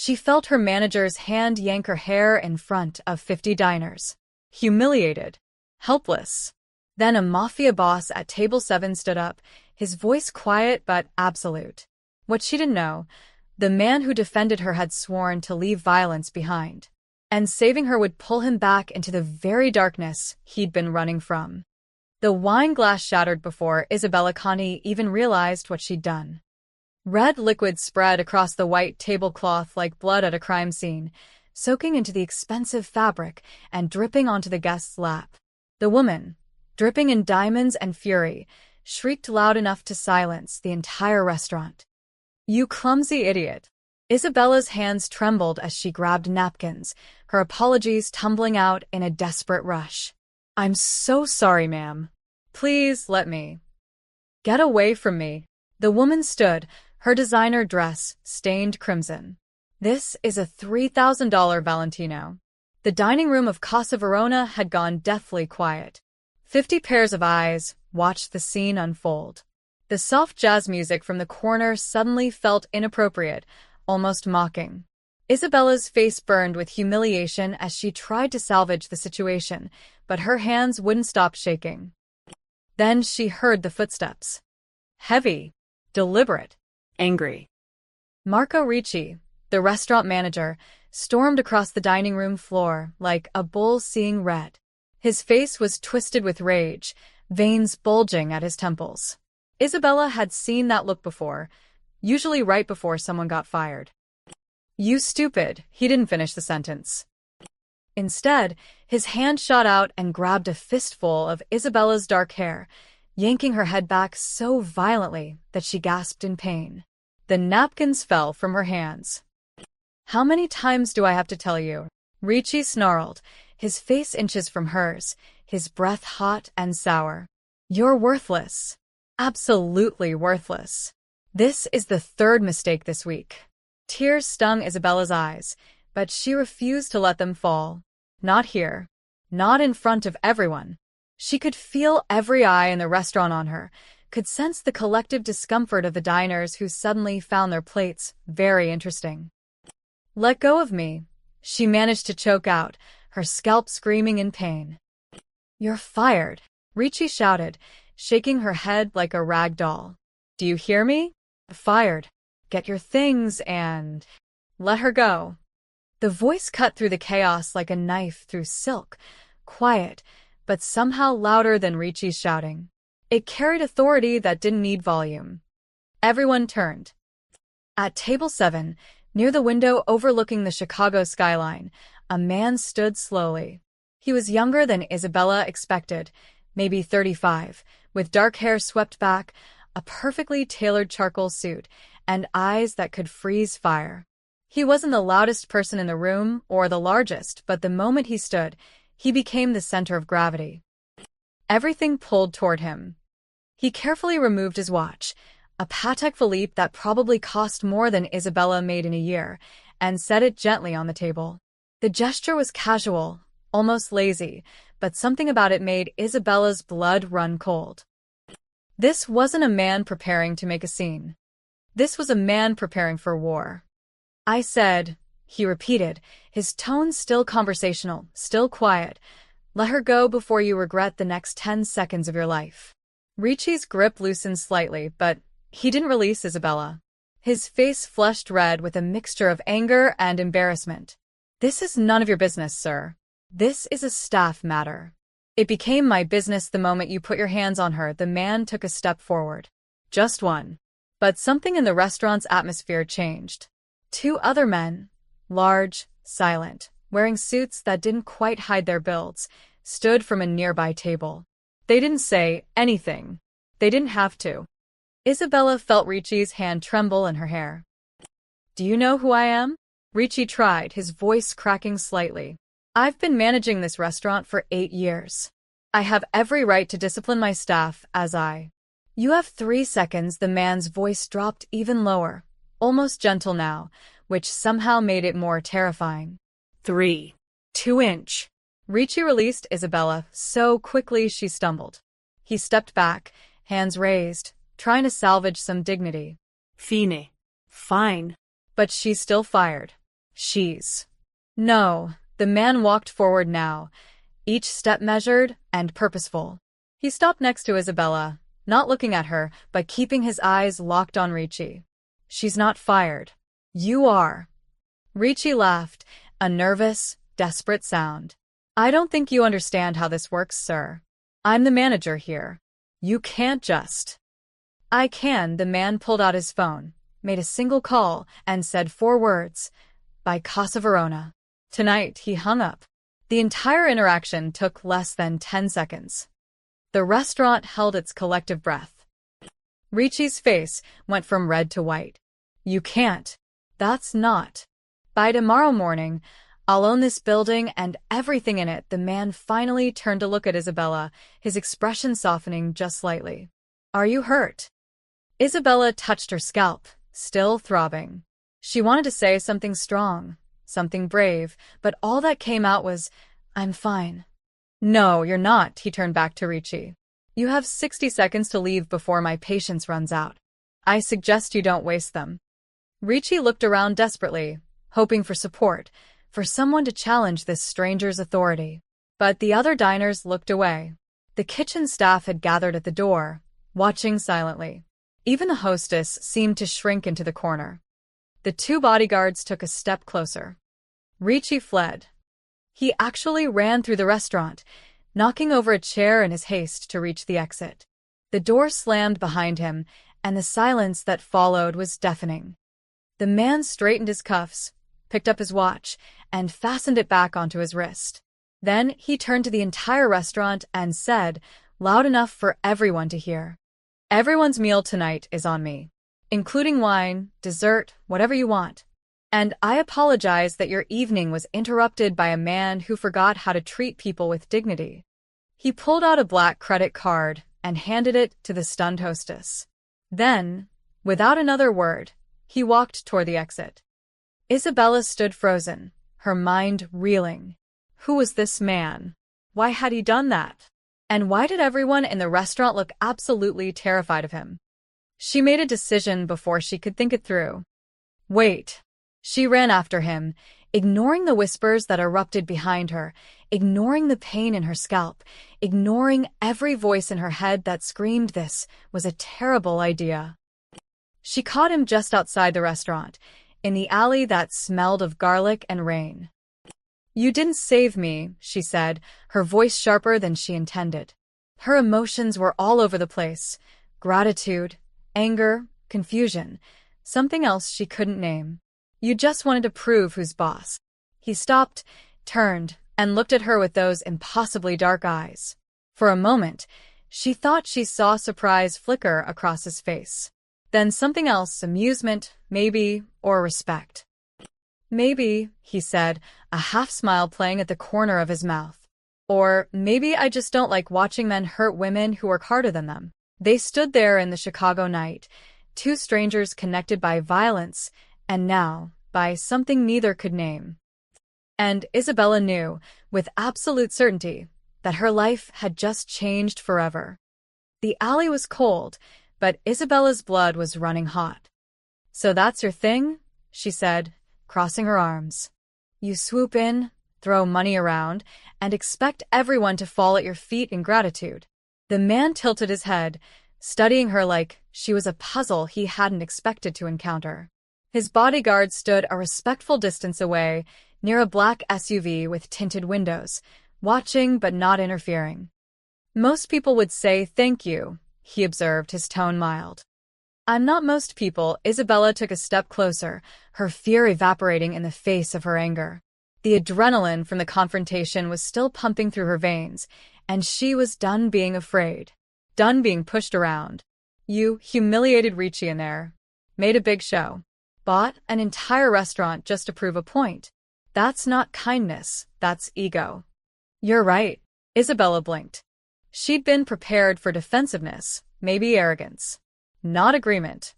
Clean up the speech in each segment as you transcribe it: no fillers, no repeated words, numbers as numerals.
She felt her manager's hand yank her hair in front of 50 diners. Humiliated. Helpless. Then a Mafia boss at table 7 stood up, his voice quiet but absolute. What she didn't know, the man who defended her had sworn to leave violence behind. And saving her would pull him back into the very darkness he'd been running from. The wine glass shattered before Isabella Connie even realized what she'd done. Red liquid spread across the white tablecloth like blood at a crime scene, soaking into the expensive fabric and dripping onto the guest's lap. The woman, dripping in diamonds and fury, shrieked loud enough to silence the entire restaurant. "You clumsy idiot." Isabella's hands trembled as she grabbed napkins, her apologies tumbling out in a desperate rush. "I'm so sorry, ma'am. Please let me." "Get away from me." The woman stood, her designer dress stained crimson. "This is a $3,000 Valentino." The dining room of Casa Verona had gone deathly quiet. 50 pairs of eyes watched the scene unfold. The soft jazz music from the corner suddenly felt inappropriate, almost mocking. Isabella's face burned with humiliation as she tried to salvage the situation, but her hands wouldn't stop shaking. Then she heard the footsteps. Heavy, deliberate, angry. Marco Ricci, the restaurant manager, stormed across the dining room floor like a bull seeing red. His face was twisted with rage, veins bulging at his temples. Isabella had seen that look before, usually right before someone got fired. "You stupid," he didn't finish the sentence. Instead, his hand shot out and grabbed a fistful of Isabella's dark hair, yanking her head back so violently that she gasped in pain. The napkins fell from her hands. "How many times do I have to tell you?" Ricci snarled, his face inches from hers, his breath hot and sour. "You're worthless. Absolutely worthless. This is the third mistake this week." Tears stung Isabella's eyes, but she refused to let them fall. Not here. Not in front of everyone. She could feel every eye in the restaurant on her, could sense the collective discomfort of the diners who suddenly found their plates very interesting. "Let go of me," she managed to choke out, her scalp screaming in pain. "You're fired," Ricci shouted, shaking her head like a rag doll. "Do you hear me? Fired. Get your things and let her go." The voice cut through the chaos like a knife through silk, quiet, but somehow louder than Ricci's shouting. It carried authority that didn't need volume. Everyone turned. At table 7, near the window overlooking the Chicago skyline, a man stood slowly. He was younger than Isabella expected, maybe 35, with dark hair swept back, a perfectly tailored charcoal suit, and eyes that could freeze fire. He wasn't the loudest person in the room or the largest, but the moment he stood, he became the center of gravity. Everything pulled toward him. He carefully removed his watch, a Patek Philippe that probably cost more than Isabella made in a year, and set it gently on the table. The gesture was casual, almost lazy, but something about it made Isabella's blood run cold. This wasn't a man preparing to make a scene. This was a man preparing for war. "I said," he repeated, his tone still conversational, still quiet, "let her go before you regret the next 10 seconds of your life." Ricci's grip loosened slightly, but he didn't release Isabella. His face flushed red with a mixture of anger and embarrassment. "This is none of your business, sir. This is a staff matter." "It became my business the moment you put your hands on her." The man took a step forward. Just one. But something in the restaurant's atmosphere changed. 2 other men, large, silent, wearing suits that didn't quite hide their builds, stood from a nearby table. They didn't say anything. They didn't have to. Isabella felt Ricci's hand tremble in her hair. "Do you know who I am?" Ricci tried, his voice cracking slightly. "I've been managing this restaurant for 8 years. I have every right to discipline my staff as I." "You have 3 seconds." The man's voice dropped even lower, almost gentle now, which somehow made it more terrifying. 3. 2-inch. Ricci released Isabella so quickly she stumbled. He stepped back, hands raised, trying to salvage some dignity. "Fine. Fine." "But she's still fired." She's. No, the man walked forward now, each step measured and purposeful. He stopped next to Isabella, not looking at her, but keeping his eyes locked on Ricci. She's not fired. You are. Ricci laughed, a nervous, desperate sound. I don't think you understand how this works, sir. I'm the manager here. You can't just. I can. The man pulled out his phone, made a single call, and said 4 words. By Casa Verona. Tonight, he hung up. The entire interaction took less than 10 seconds. The restaurant held its collective breath. Ricci's face went from red to white. You can't. That's not. By tomorrow morning, I'll own this building and everything in it. The man finally turned to look at Isabella, his expression softening just slightly. Are you hurt? Isabella touched her scalp, still throbbing. She wanted to say something strong, something brave, but all that came out was, I'm fine. No, you're not, he turned back to Ricci. You have 60 seconds to leave before my patience runs out. I suggest you don't waste them. Ricci looked around desperately, hoping for support, for someone to challenge this stranger's authority. But the other diners looked away. The kitchen staff had gathered at the door, watching silently. Even the hostess seemed to shrink into the corner. The 2 bodyguards took a step closer. Ricci fled. He actually ran through the restaurant, knocking over a chair in his haste to reach the exit. The door slammed behind him, and the silence that followed was deafening. The man straightened his cuffs, picked up his watch, and fastened it back onto his wrist. Then he turned to the entire restaurant and said, loud enough for everyone to hear, everyone's meal tonight is on me, including wine, dessert, whatever you want. And I apologize that your evening was interrupted by a man who forgot how to treat people with dignity. He pulled out a black credit card and handed it to the stunned hostess. Then, without another word, he walked toward the exit. Isabella stood frozen, her mind reeling. Who was this man? Why had he done that? And why did everyone in the restaurant look absolutely terrified of him? She made a decision before she could think it through. Wait. She ran after him, ignoring the whispers that erupted behind her, ignoring the pain in her scalp, ignoring every voice in her head that screamed this was a terrible idea. She caught him just outside the restaurant, in the alley that smelled of garlic and rain. You didn't save me, she said, her voice sharper than she intended. Her emotions were all over the place. Gratitude, anger, confusion, something else she couldn't name. You just wanted to prove who's boss. He stopped, turned, and looked at her with those impossibly dark eyes. For a moment, she thought she saw surprise flicker across his face. Then something else, amusement, maybe, or respect. Maybe, he said, a half-smile playing at the corner of his mouth. Or maybe I just don't like watching men hurt women who work harder than them. They stood there in the Chicago night, 2 strangers connected by violence, and now, by something neither could name. And Isabella knew, with absolute certainty, that her life had just changed forever. The alley was cold, but Isabella's blood was running hot. So that's your thing? She said, crossing her arms. You swoop in, throw money around, and expect everyone to fall at your feet in gratitude. The man tilted his head, studying her like she was a puzzle he hadn't expected to encounter. His bodyguard stood a respectful distance away, near a black SUV with tinted windows, watching but not interfering. Most people would say thank you, he observed, his tone mild. I'm not most people. Isabella took a step closer, her fear evaporating in the face of her anger. The adrenaline from the confrontation was still pumping through her veins, and she was done being afraid, done being pushed around. You humiliated Ricci in there, made a big show, bought an entire restaurant just to prove a point. That's not kindness, that's ego. You're right, Isabella blinked. She'd been prepared for defensiveness, maybe arrogance. Not agreement.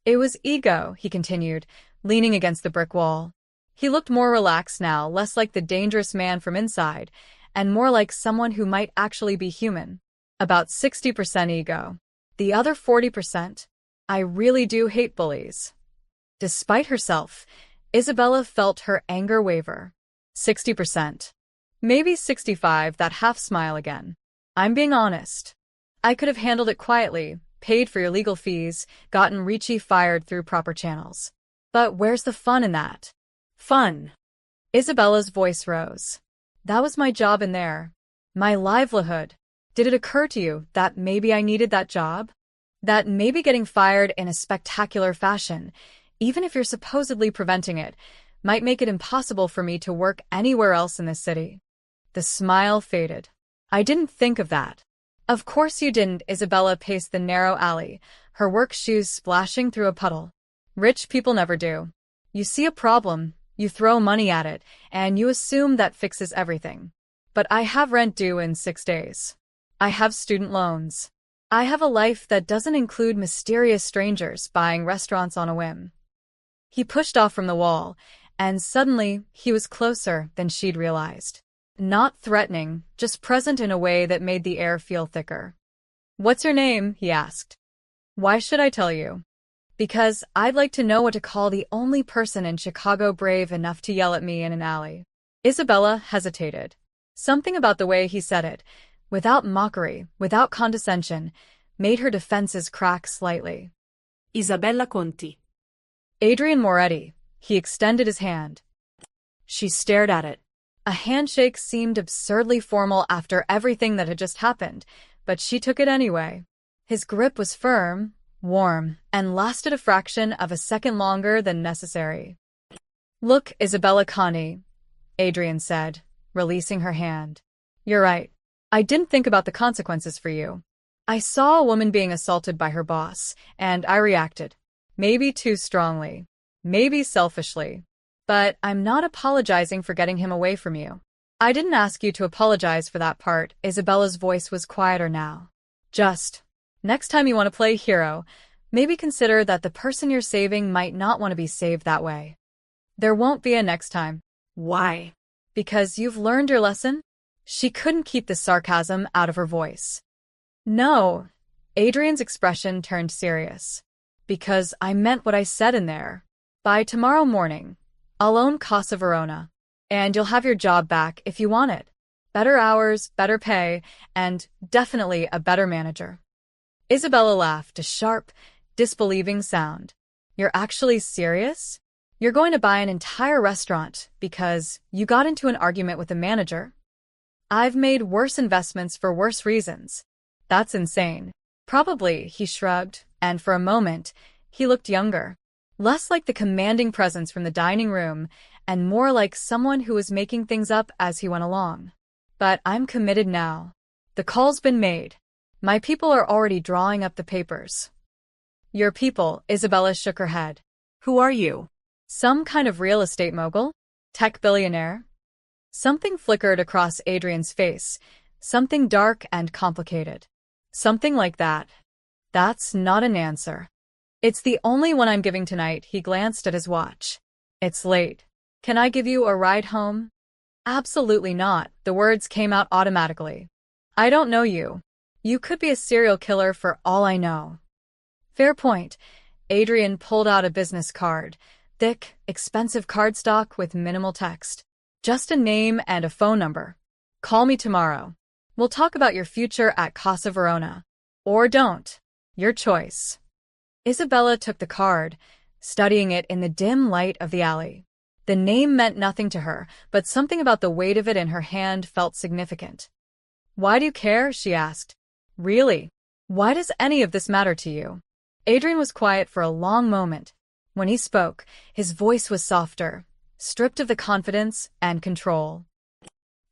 It was ego, he continued, leaning against the brick wall. He looked more relaxed now, less like the dangerous man from inside, and more like someone who might actually be human. About 60% ego. The other 40%? I really do hate bullies. Despite herself, Isabella felt her anger waver. 60%. Maybe 65, that half smile again. I'm being honest. I could have handled it quietly, paid for your legal fees, gotten Ricci fired through proper channels. But where's the fun in that? Fun. Isabella's voice rose. That was my job in there. My livelihood. Did it occur to you that maybe I needed that job? That maybe getting fired in a spectacular fashion, even if you're supposedly preventing it, might make it impossible for me to work anywhere else in this city? The smile faded. I didn't think of that. Of course you didn't. Isabella paced the narrow alley, her work shoes splashing through a puddle. Rich people never do. You see a problem, you throw money at it, and you assume that fixes everything. But I have rent due in 6 days. I have student loans. I have a life that doesn't include mysterious strangers buying restaurants on a whim. He pushed off from the wall, and suddenly he was closer than she'd realized. Not threatening, just present in a way that made the air feel thicker. What's your name? He asked. Why should I tell you? Because I'd like to know what to call the only person in Chicago brave enough to yell at me in an alley. Isabella hesitated. Something about the way he said it, without mockery, without condescension, made her defenses crack slightly. Isabella Conti. Adrian Moretti. He extended his hand. She stared at it. A handshake seemed absurdly formal after everything that had just happened, but she took it anyway. His grip was firm, warm, and lasted a fraction of a second longer than necessary. Look, Isabella Conti, Adrian said, releasing her hand. You're right. I didn't think about the consequences for you. I saw a woman being assaulted by her boss, and I reacted. Maybe too strongly. Maybe selfishly. But I'm not apologizing for getting him away from you. I didn't ask you to apologize for that part. Isabella's voice was quieter now. Just, next time you want to play hero, maybe consider that the person you're saving might not want to be saved that way. There won't be a next time. Why? Because you've learned your lesson? She couldn't keep the sarcasm out of her voice. No. Adrian's expression turned serious. Because I meant what I said in there. By tomorrow morning, I'll own Casa Verona, and you'll have your job back if you want it. Better hours, better pay, and definitely a better manager. Isabella laughed, a sharp, disbelieving sound. You're actually serious? You're going to buy an entire restaurant because you got into an argument with the manager? I've made worse investments for worse reasons. That's insane. Probably, he shrugged, and for a moment, he looked younger. Less like the commanding presence from the dining room, and more like someone who was making things up as he went along. But I'm committed now. The call's been made. My people are already drawing up the papers. Your people, Isabella shook her head. Who are you? Some kind of real estate mogul? Tech billionaire? Something flickered across Adrian's face, something dark and complicated. Something like that. That's not an answer. It's the only one I'm giving tonight. He glanced at his watch. It's late. Can I give you a ride home? Absolutely not. The words came out automatically. I don't know you. You could be a serial killer for all I know. Fair point. Adrian pulled out a business card. Thick, expensive cardstock with minimal text. Just a name and a phone number. Call me tomorrow. We'll talk about your future at Casa Verona. Or don't. Your choice. Isabella took the card, studying it in the dim light of the alley. The name meant nothing to her, but something about the weight of it in her hand felt significant. Why do you care? She asked. Really? Why does any of this matter to you? Adrian was quiet for a long moment. When he spoke, his voice was softer, stripped of the confidence and control.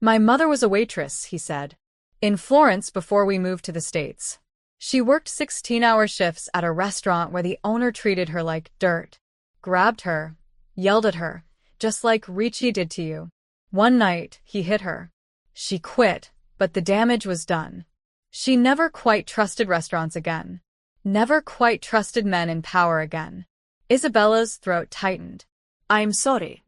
My mother was a waitress, he said, in Florence before we moved to the States. She worked 16-hour shifts at a restaurant where the owner treated her like dirt, grabbed her, yelled at her, just like Ricci did to you. One night, he hit her. She quit, but the damage was done. She never quite trusted restaurants again. Never quite trusted men in power again. Isabella's throat tightened. I'm sorry.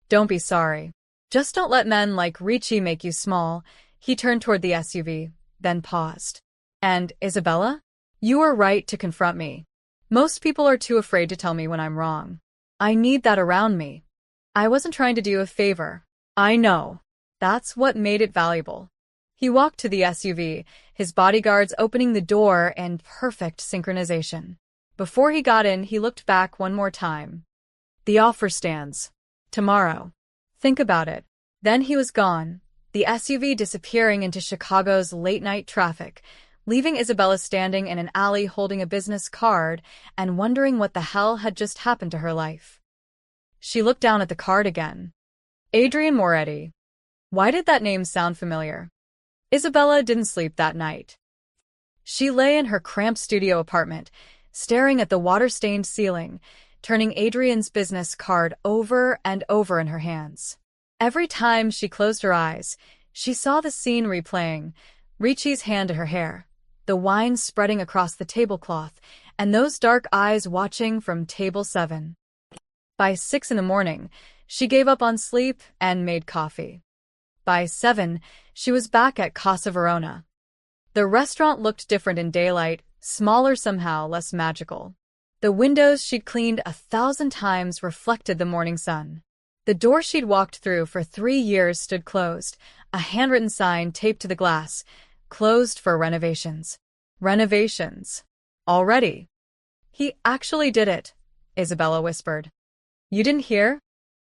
Don't be sorry. Just don't let men like Ricci make you small. He turned toward the SUV, then paused. And, Isabella? You were right to confront me. Most people are too afraid to tell me when I'm wrong. I need that around me. I wasn't trying to do a favor. I know. That's what made it valuable. He walked to the SUV, his bodyguards opening the door in perfect synchronization. Before he got in, he looked back one more time. The offer stands. Tomorrow. Think about it. Then he was gone, the SUV disappearing into Chicago's late-night traffic, leaving Isabella standing in an alley holding a business card and wondering what the hell had just happened to her life. She looked down at the card again. Adrian Moretti. Why did that name sound familiar? Isabella didn't sleep that night. She lay in her cramped studio apartment, staring at the water-stained ceiling, turning Adrian's business card over and over in her hands. Every time she closed her eyes, she saw the scene replaying, Ricci's hand to her hair, the wine spreading across the tablecloth, and those dark eyes watching from table 7. By 6 in the morning, she gave up on sleep and made coffee. By 7, she was back at Casa Verona. The restaurant looked different in daylight, smaller somehow, less magical. The windows she'd cleaned 1,000 times reflected the morning sun. The door she'd walked through for 3 years stood closed, a handwritten sign taped to the glass, closed for renovations. Renovations. Already. He actually did it, Isabella whispered. You didn't hear?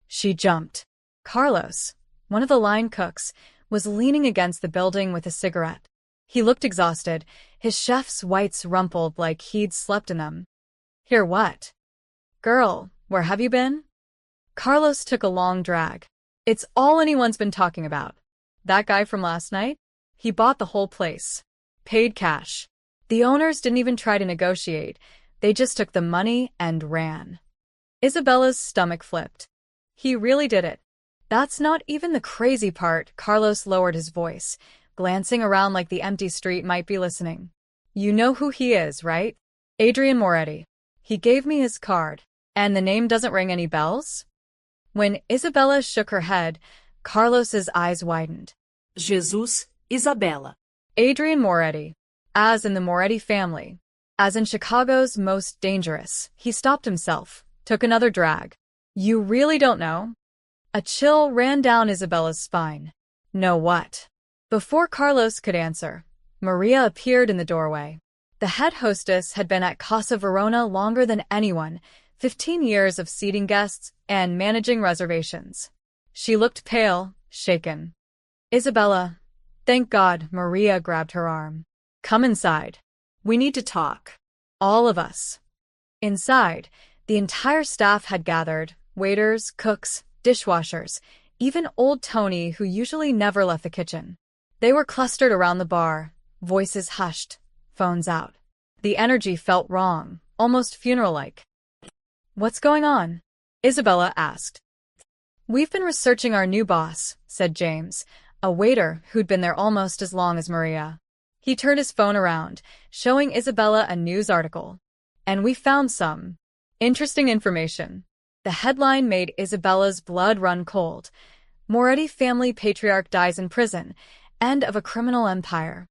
She jumped. Carlos, one of the line cooks, was leaning against the building with a cigarette. He looked exhausted, his chef's whites rumpled like he'd slept in them. Hear what? Girl, where have you been? Carlos took a long drag. It's all anyone's been talking about. That guy from last night? He bought the whole place. Paid cash. The owners didn't even try to negotiate. They just took the money and ran. Isabella's stomach flipped. He really did it. That's not even the crazy part. Carlos lowered his voice, glancing around like the empty street might be listening. You know who he is, right? Adrian Moretti. He gave me his card. And the name doesn't ring any bells? When Isabella shook her head, Carlos's eyes widened. Jesus, Isabella. Adrian Moretti. As in the Moretti family. As in Chicago's most dangerous. He stopped himself, took another drag. You really don't know? A chill ran down Isabella's spine. Know what? Before Carlos could answer, Maria appeared in the doorway. The head hostess had been at Casa Verona longer than anyone, 15 years of seating guests and managing reservations. She looked pale, shaken. Isabella, thank God, Maria grabbed her arm. Come inside. We need to talk. All of us. Inside, the entire staff had gathered, waiters, cooks, dishwashers, even old Tony, who usually never left the kitchen. They were clustered around the bar, voices hushed, phones out. The energy felt wrong, almost funeral-like. What's going on? Isabella asked. We've been researching our new boss, said James, a waiter who'd been there almost as long as Maria. He turned his phone around, showing Isabella a news article. And we found some interesting information. The headline made Isabella's blood run cold. Moretti family patriarch dies in prison, end of a criminal empire.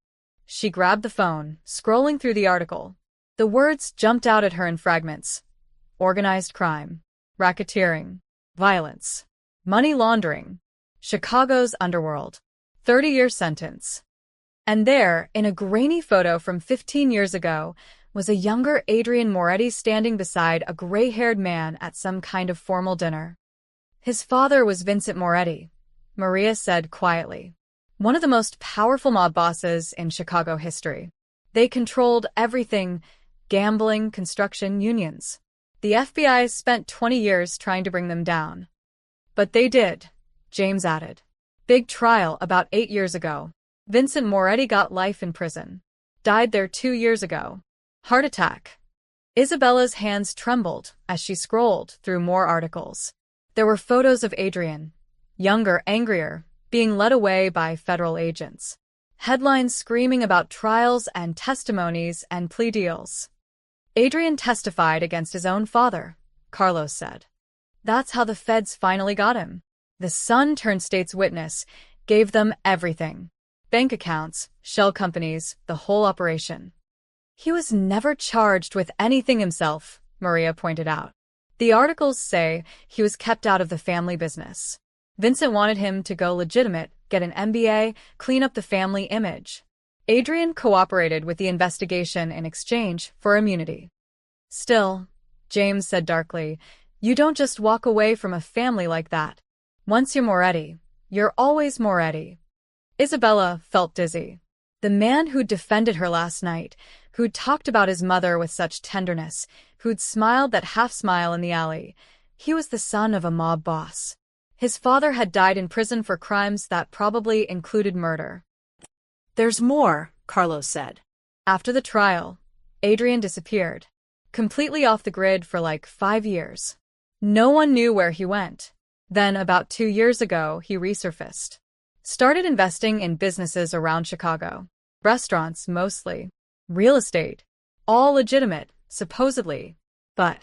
She grabbed the phone, scrolling through the article. The words jumped out at her in fragments. Organized crime, racketeering, violence, money laundering, Chicago's underworld, 30-year sentence. And there, in a grainy photo from 15 years ago, was a younger Adrian Moretti standing beside a gray-haired man at some kind of formal dinner. His father was Vincent Moretti, Maria said quietly. One of the most powerful mob bosses in Chicago history. They controlled everything, gambling, construction, unions. The FBI spent 20 years trying to bring them down. But they did, James added. Big trial about 8 years ago. Vincent Moretti got life in prison. Died there 2 years ago. Heart attack. Isabella's hands trembled as she scrolled through more articles. There were photos of Adrian, younger, angrier, being led away by federal agents. Headlines screaming about trials and testimonies and plea deals. Adrian testified against his own father, Carlos said. That's how the feds finally got him. The son turned state's witness, gave them everything. Bank accounts, shell companies, the whole operation. He was never charged with anything himself, Maria pointed out. The articles say he was kept out of the family business. Vincent wanted him to go legitimate, get an MBA, clean up the family image. Adrian cooperated with the investigation in exchange for immunity. Still, James said darkly, you don't just walk away from a family like that. Once you're Moretti, you're always Moretti. Isabella felt dizzy. The man who'd defended her last night, who'd talked about his mother with such tenderness, who'd smiled that half-smile in the alley, he was the son of a mob boss. His father had died in prison for crimes that probably included murder. There's more, Carlos said. After the trial, Adrian disappeared, completely off the grid for like 5 years. No one knew where he went. Then, about 2 years ago, he resurfaced. Started investing in businesses around Chicago. Restaurants, mostly. Real estate. All legitimate, supposedly. But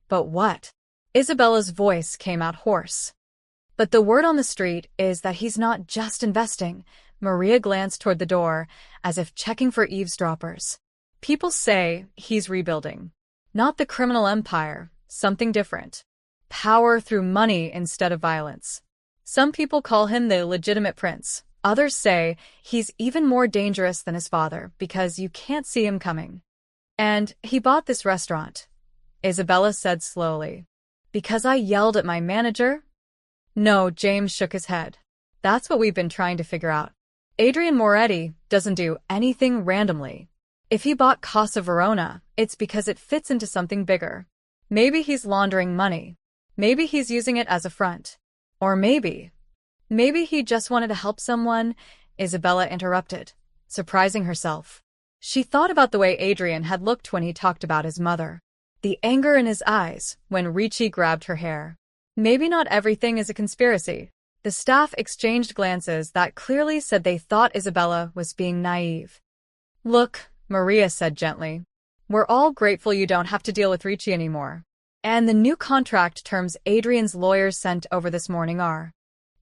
what? Isabella's voice came out hoarse. But the word on the street is that he's not just investing. Maria glanced toward the door, as if checking for eavesdroppers. People say he's rebuilding. Not the criminal empire, something different. Power through money instead of violence. Some people call him the legitimate prince. Others say he's even more dangerous than his father because you can't see him coming. And he bought this restaurant, Isabella said slowly. Because I yelled at my manager? No, James shook his head. That's what we've been trying to figure out. Adrian Moretti doesn't do anything randomly. If he bought Casa Verona, it's because it fits into something bigger. Maybe he's laundering money. Maybe he's using it as a front. Or maybe he just wanted to help someone, Isabella interrupted, surprising herself. She thought about the way Adrian had looked when he talked about his mother. The anger in his eyes when Ricci grabbed her hair. Maybe not everything is a conspiracy. The staff exchanged glances that clearly said they thought Isabella was being naive. Look, Maria said gently. We're all grateful you don't have to deal with Ricci anymore. And the new contract terms Adrian's lawyers sent over this morning are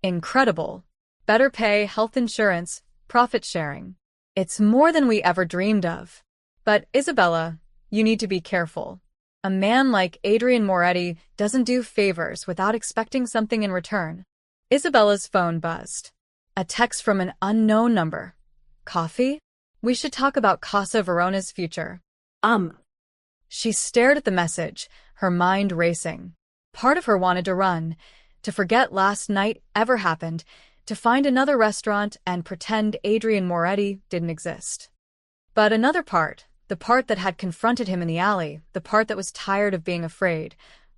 incredible. Better pay, health insurance, profit sharing. It's more than we ever dreamed of. But, Isabella, you need to be careful. A man like Adrian Moretti doesn't do favors without expecting something in return. Isabella's phone buzzed. A text from an unknown number. Coffee? We should talk about Casa Verona's future. She stared at the message, her mind racing. Part of her wanted to run, to forget last night ever happened, to find another restaurant and pretend Adrian Moretti didn't exist. But another part, the part that had confronted him in the alley, the part that was tired of being afraid,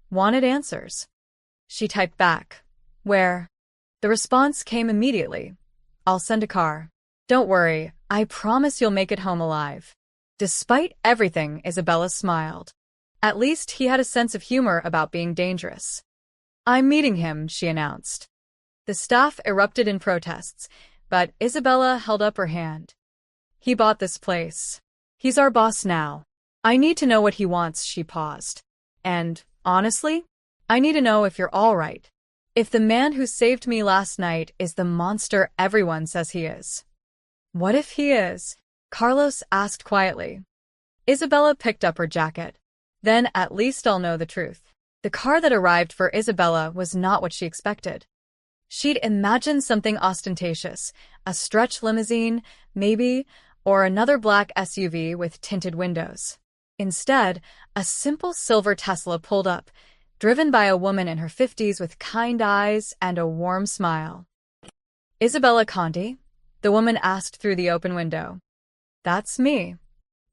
wanted answers. She typed back. Where? The response came immediately. I'll send a car. Don't worry, I promise you'll make it home alive. Despite everything, Isabella smiled. At least he had a sense of humor about being dangerous. I'm meeting him, she announced. The staff erupted in protests, but Isabella held up her hand. He bought this place. He's our boss now. I need to know what he wants, she paused. And, honestly, I need to know if you're all right. If the man who saved me last night is the monster everyone says he is. What if he is? Carlos asked quietly. Isabella picked up her jacket. Then at least I'll know the truth. The car that arrived for Isabella was not what she expected. She'd imagined something ostentatious, a stretch limousine, maybe, or another black SUV with tinted windows. Instead, a simple silver Tesla pulled up, driven by a woman in her 50s with kind eyes and a warm smile. Isabella Conti? The woman asked through the open window. That's me.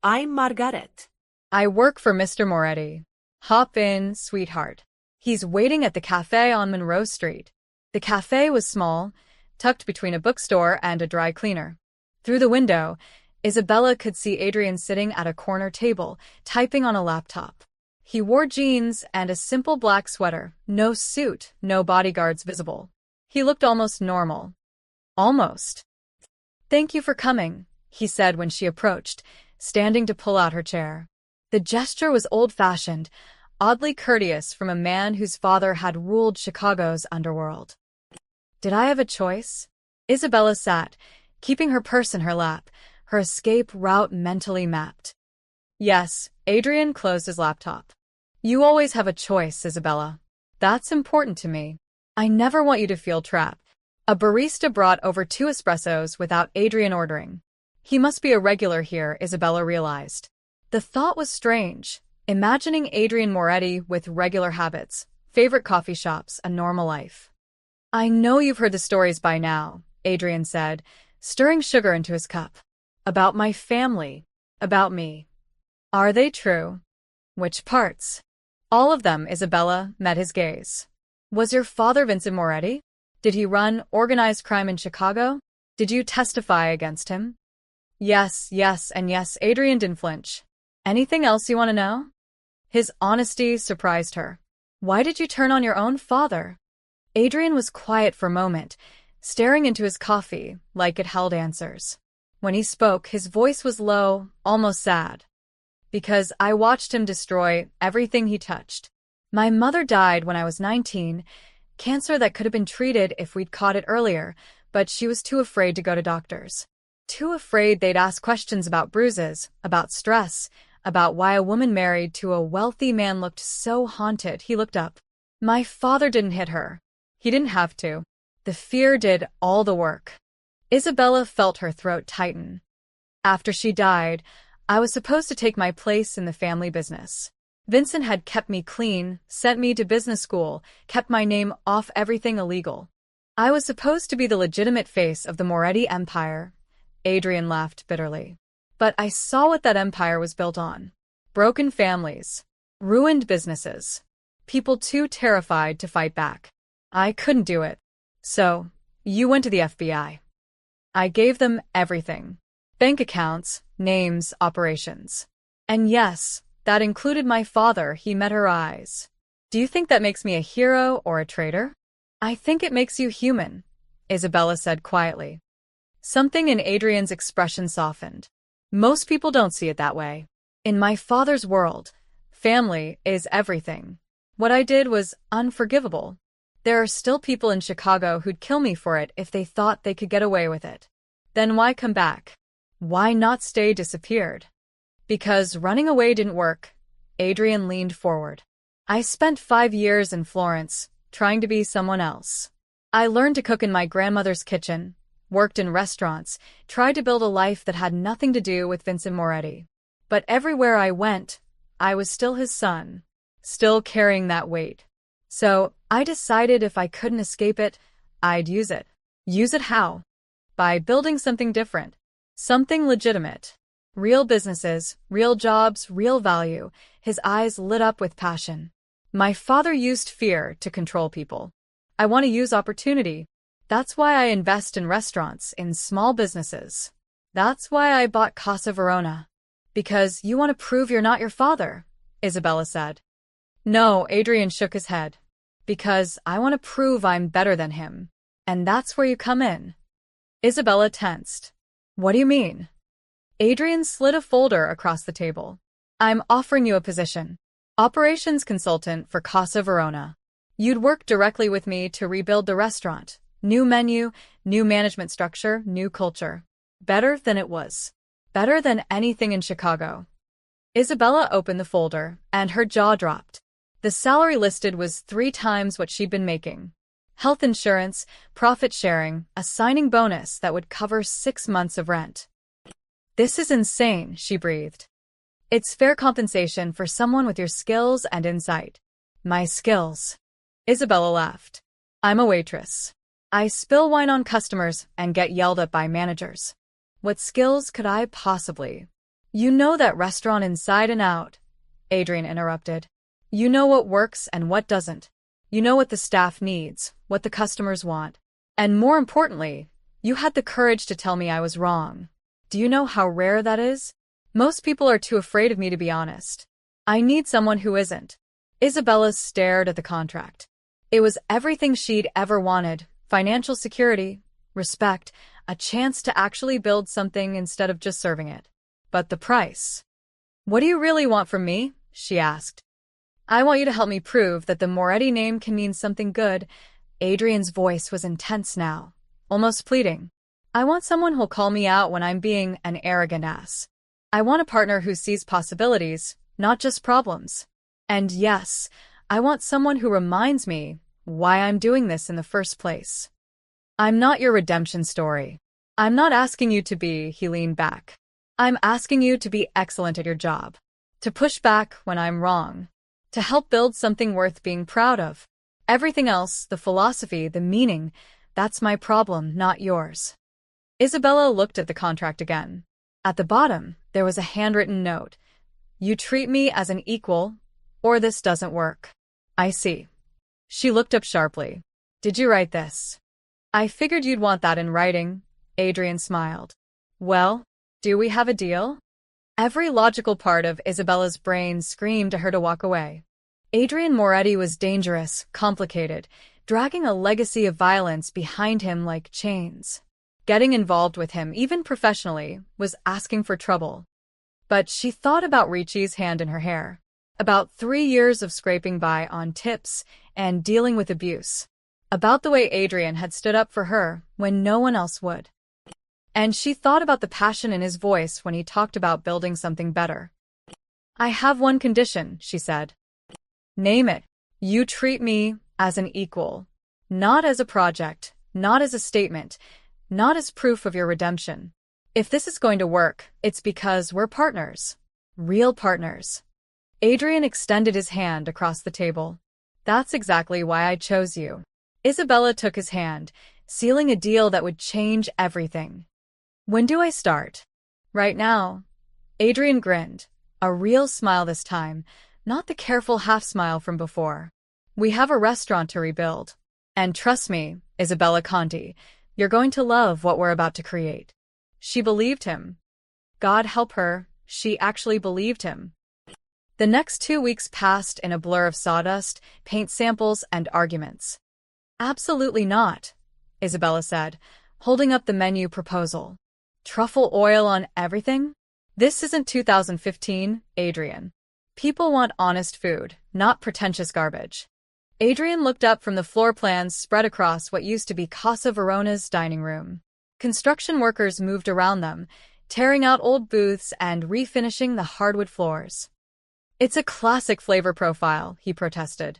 I'm Margaret. I work for Mr. Moretti. Hop in, sweetheart. He's waiting at the cafe on Monroe Street. The cafe was small, tucked between a bookstore and a dry cleaner. Through the window, Isabella could see Adrian sitting at a corner table, typing on a laptop. He wore jeans and a simple black sweater, no suit, no bodyguards visible. He looked almost normal. Almost. Thank you for coming, he said when she approached, standing to pull out her chair. The gesture was old-fashioned, oddly courteous from a man whose father had ruled Chicago's underworld. Did I have a choice? Isabella sat, keeping her purse in her lap, her escape route mentally mapped. Yes, Adrian closed his laptop. You always have a choice, Isabella. That's important to me. I never want you to feel trapped. A barista brought over 2 espressos without Adrian ordering. He must be a regular here, Isabella realized. The thought was strange, imagining Adrian Moretti with regular habits, favorite coffee shops, a normal life. I know you've heard the stories by now, Adrian said, stirring sugar into his cup. About my family. About me. Are they true? Which parts? All of them, Isabella met his gaze. Was your father Vincent Moretti? Did he run organized crime in Chicago? Did you testify against him? Yes, and yes, Adrian didn't flinch. Anything else you want to know? His honesty surprised her. Why did you turn on your own father? Adrian was quiet for a moment, staring into his coffee like it held answers. When he spoke, his voice was low, almost sad. Because I watched him destroy everything he touched. My mother died when I was 19, cancer that could have been treated if we'd caught it earlier, but she was too afraid to go to doctors. Too afraid they'd ask questions about bruises, about stress, about why a woman married to a wealthy man looked so haunted. He looked up. My father didn't hit her. He didn't have to. The fear did all the work. Isabella felt her throat tighten. After she died, I was supposed to take my place in the family business. Vincent had kept me clean, sent me to business school, kept my name off everything illegal. I was supposed to be the legitimate face of the Moretti empire. Adrian laughed bitterly. But I saw what that empire was built on. Broken families. Ruined businesses. People too terrified to fight back. I couldn't do it. So, you went to the FBI. I gave them everything. Bank accounts, names, operations. And yes, that included my father. He met her eyes. Do you think that makes me a hero or a traitor? I think it makes you human, Isabella said quietly. Something in Adrian's expression softened. Most people don't see it that way. In my father's world, family is everything. What I did was unforgivable. There are still people in Chicago who'd kill me for it if they thought they could get away with it. Then why come back? Why not stay disappeared? Because running away didn't work. Adrian leaned forward. I spent 5 years in Florence, trying to be someone else. I learned to cook in my grandmother's kitchen, worked in restaurants, tried to build a life that had nothing to do with Vincent Moretti. But everywhere I went, I was still his son, still carrying that weight. So, I decided if I couldn't escape it, I'd use it. Use it how? By building something different. Something legitimate. Real businesses, real jobs, real value. His eyes lit up with passion. My father used fear to control people. I want to use opportunity. That's why I invest in restaurants, in small businesses. That's why I bought Casa Verona. Because you want to prove you're not your father, Isabella said. No, Adrian shook his head. Because I want to prove I'm better than him. And that's where you come in. Isabella tensed. What do you mean? Adrian slid a folder across the table. I'm offering you a position. Operations consultant for Casa Verona. You'd work directly with me to rebuild the restaurant. New menu, new management structure, new culture. Better than it was. Better than anything in Chicago. Isabella opened the folder, and her jaw dropped. The salary listed was 3 times what she'd been making. Health insurance, profit sharing, a signing bonus that would cover 6 months of rent. This is insane, she breathed. It's fair compensation for someone with your skills and insight. My skills. Isabella laughed. I'm a waitress. I spill wine on customers and get yelled at by managers. What skills could I possibly? You know that restaurant inside and out, Adrian interrupted. You know what works and what doesn't. You know what the staff needs, what the customers want. And more importantly, you had the courage to tell me I was wrong. Do you know how rare that is? Most people are too afraid of me to be honest. I need someone who isn't. Isabella stared at the contract. It was everything she'd ever wanted. Financial security, respect, a chance to actually build something instead of just serving it. But the price. What do you really want from me? She asked. I want you to help me prove that the Moretti name can mean something good. Adrian's voice was intense now, almost pleading. I want someone who'll call me out when I'm being an arrogant ass. I want a partner who sees possibilities, not just problems. And yes, I want someone who reminds me why I'm doing this in the first place. I'm not your redemption story. I'm not asking you to be, he leaned back. I'm asking you to be excellent at your job. To push back when I'm wrong. To help build something worth being proud of. Everything else, the philosophy, the meaning, that's my problem, not yours. Isabella looked at the contract again. At the bottom, there was a handwritten note. You treat me as an equal, or this doesn't work. I see. She looked up sharply. Did you write this? I figured you'd want that in writing, Adrian smiled. Well, do we have a deal? Every logical part of Isabella's brain screamed to her to walk away. Adrian Moretti was dangerous, complicated, dragging a legacy of violence behind him like chains. Getting involved with him, even professionally, was asking for trouble. But she thought about Ricci's hand in her hair. About 3 years of scraping by on tips and dealing with abuse. About the way Adrian had stood up for her when no one else would. And she thought about the passion in his voice when he talked about building something better. I have one condition, she said. Name it. You treat me as an equal. Not as a project, not as a statement, not as proof of your redemption. If this is going to work, it's because we're partners. Real partners. Adrian extended his hand across the table. That's exactly why I chose you. Isabella took his hand, sealing a deal that would change everything. When do I start? Right now. Adrian grinned, a real smile this time, not the careful half-smile from before. We have a restaurant to rebuild. And trust me, Isabella Conti, you're going to love what we're about to create. She believed him. God help her, she actually believed him. The next 2 weeks passed in a blur of sawdust, paint samples, and arguments. Absolutely not, Isabella said, holding up the menu proposal. Truffle oil on everything? This isn't 2015, Adrian. People want honest food, not pretentious garbage. Adrian looked up from the floor plans spread across what used to be Casa Verona's dining room. Construction workers moved around them, tearing out old booths and refinishing the hardwood floors. It's a classic flavor profile, he protested.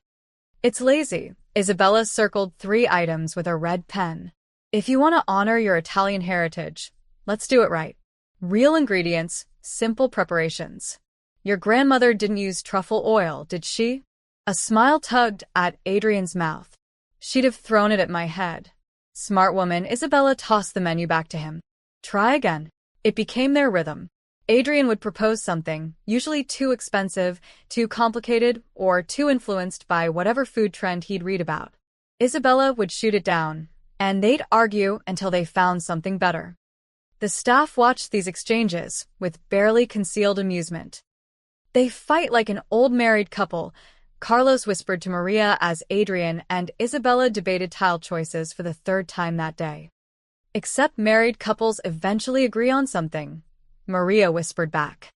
It's lazy. Isabella circled 3 items with a red pen. If you want to honor your Italian heritage, let's do it right. Real ingredients, simple preparations. Your grandmother didn't use truffle oil, did she? A smile tugged at Adrian's mouth. She'd have thrown it at my head. Smart woman, Isabella tossed the menu back to him. Try again. It became their rhythm. Adrian would propose something, usually too expensive, too complicated, or too influenced by whatever food trend he'd read about. Isabella would shoot it down, and they'd argue until they found something better. The staff watched these exchanges with barely concealed amusement. They fight like an old married couple, Carlos whispered to Maria as Adrian and Isabella debated tile choices for the 3rd time that day. Except married couples eventually agree on something, Maria whispered back.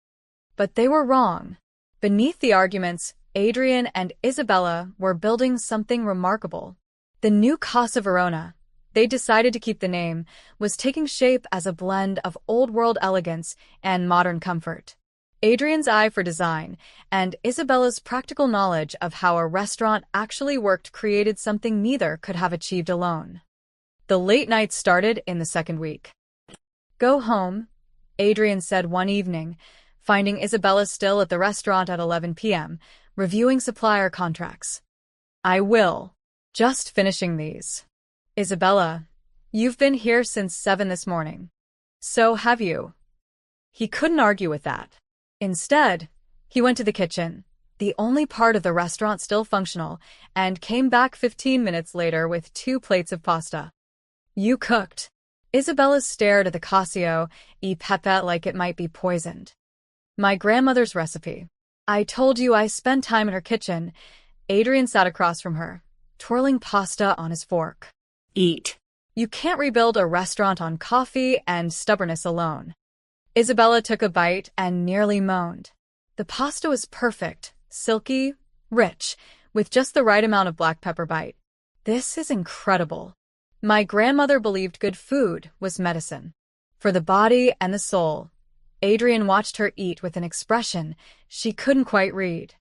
But they were wrong. Beneath the arguments, Adrian and Isabella were building something remarkable. The new Casa Verona, they decided to keep the name, was taking shape as a blend of old-world elegance and modern comfort. Adrian's eye for design and Isabella's practical knowledge of how a restaurant actually worked created something neither could have achieved alone. The late nights started in the 2nd week. Go home, Adrian said one evening, finding Isabella still at the restaurant at 11 p.m., reviewing supplier contracts. I will. Just finishing these. Isabella, you've been here since 7 this morning. So have you. He couldn't argue with that. Instead, he went to the kitchen, the only part of the restaurant still functional, and came back 15 minutes later with 2 plates of pasta. You cooked. Isabella stared at the cacio e pepe like it might be poisoned. My grandmother's recipe. I told you I spent time in her kitchen. Adrian sat across from her, twirling pasta on his fork. Eat. You can't rebuild a restaurant on coffee and stubbornness alone. Isabella took a bite and nearly moaned. The pasta was perfect, silky, rich, with just the right amount of black pepper bite. This is incredible. My grandmother believed good food was medicine. For the body and the soul. Adrian watched her eat with an expression she couldn't quite read.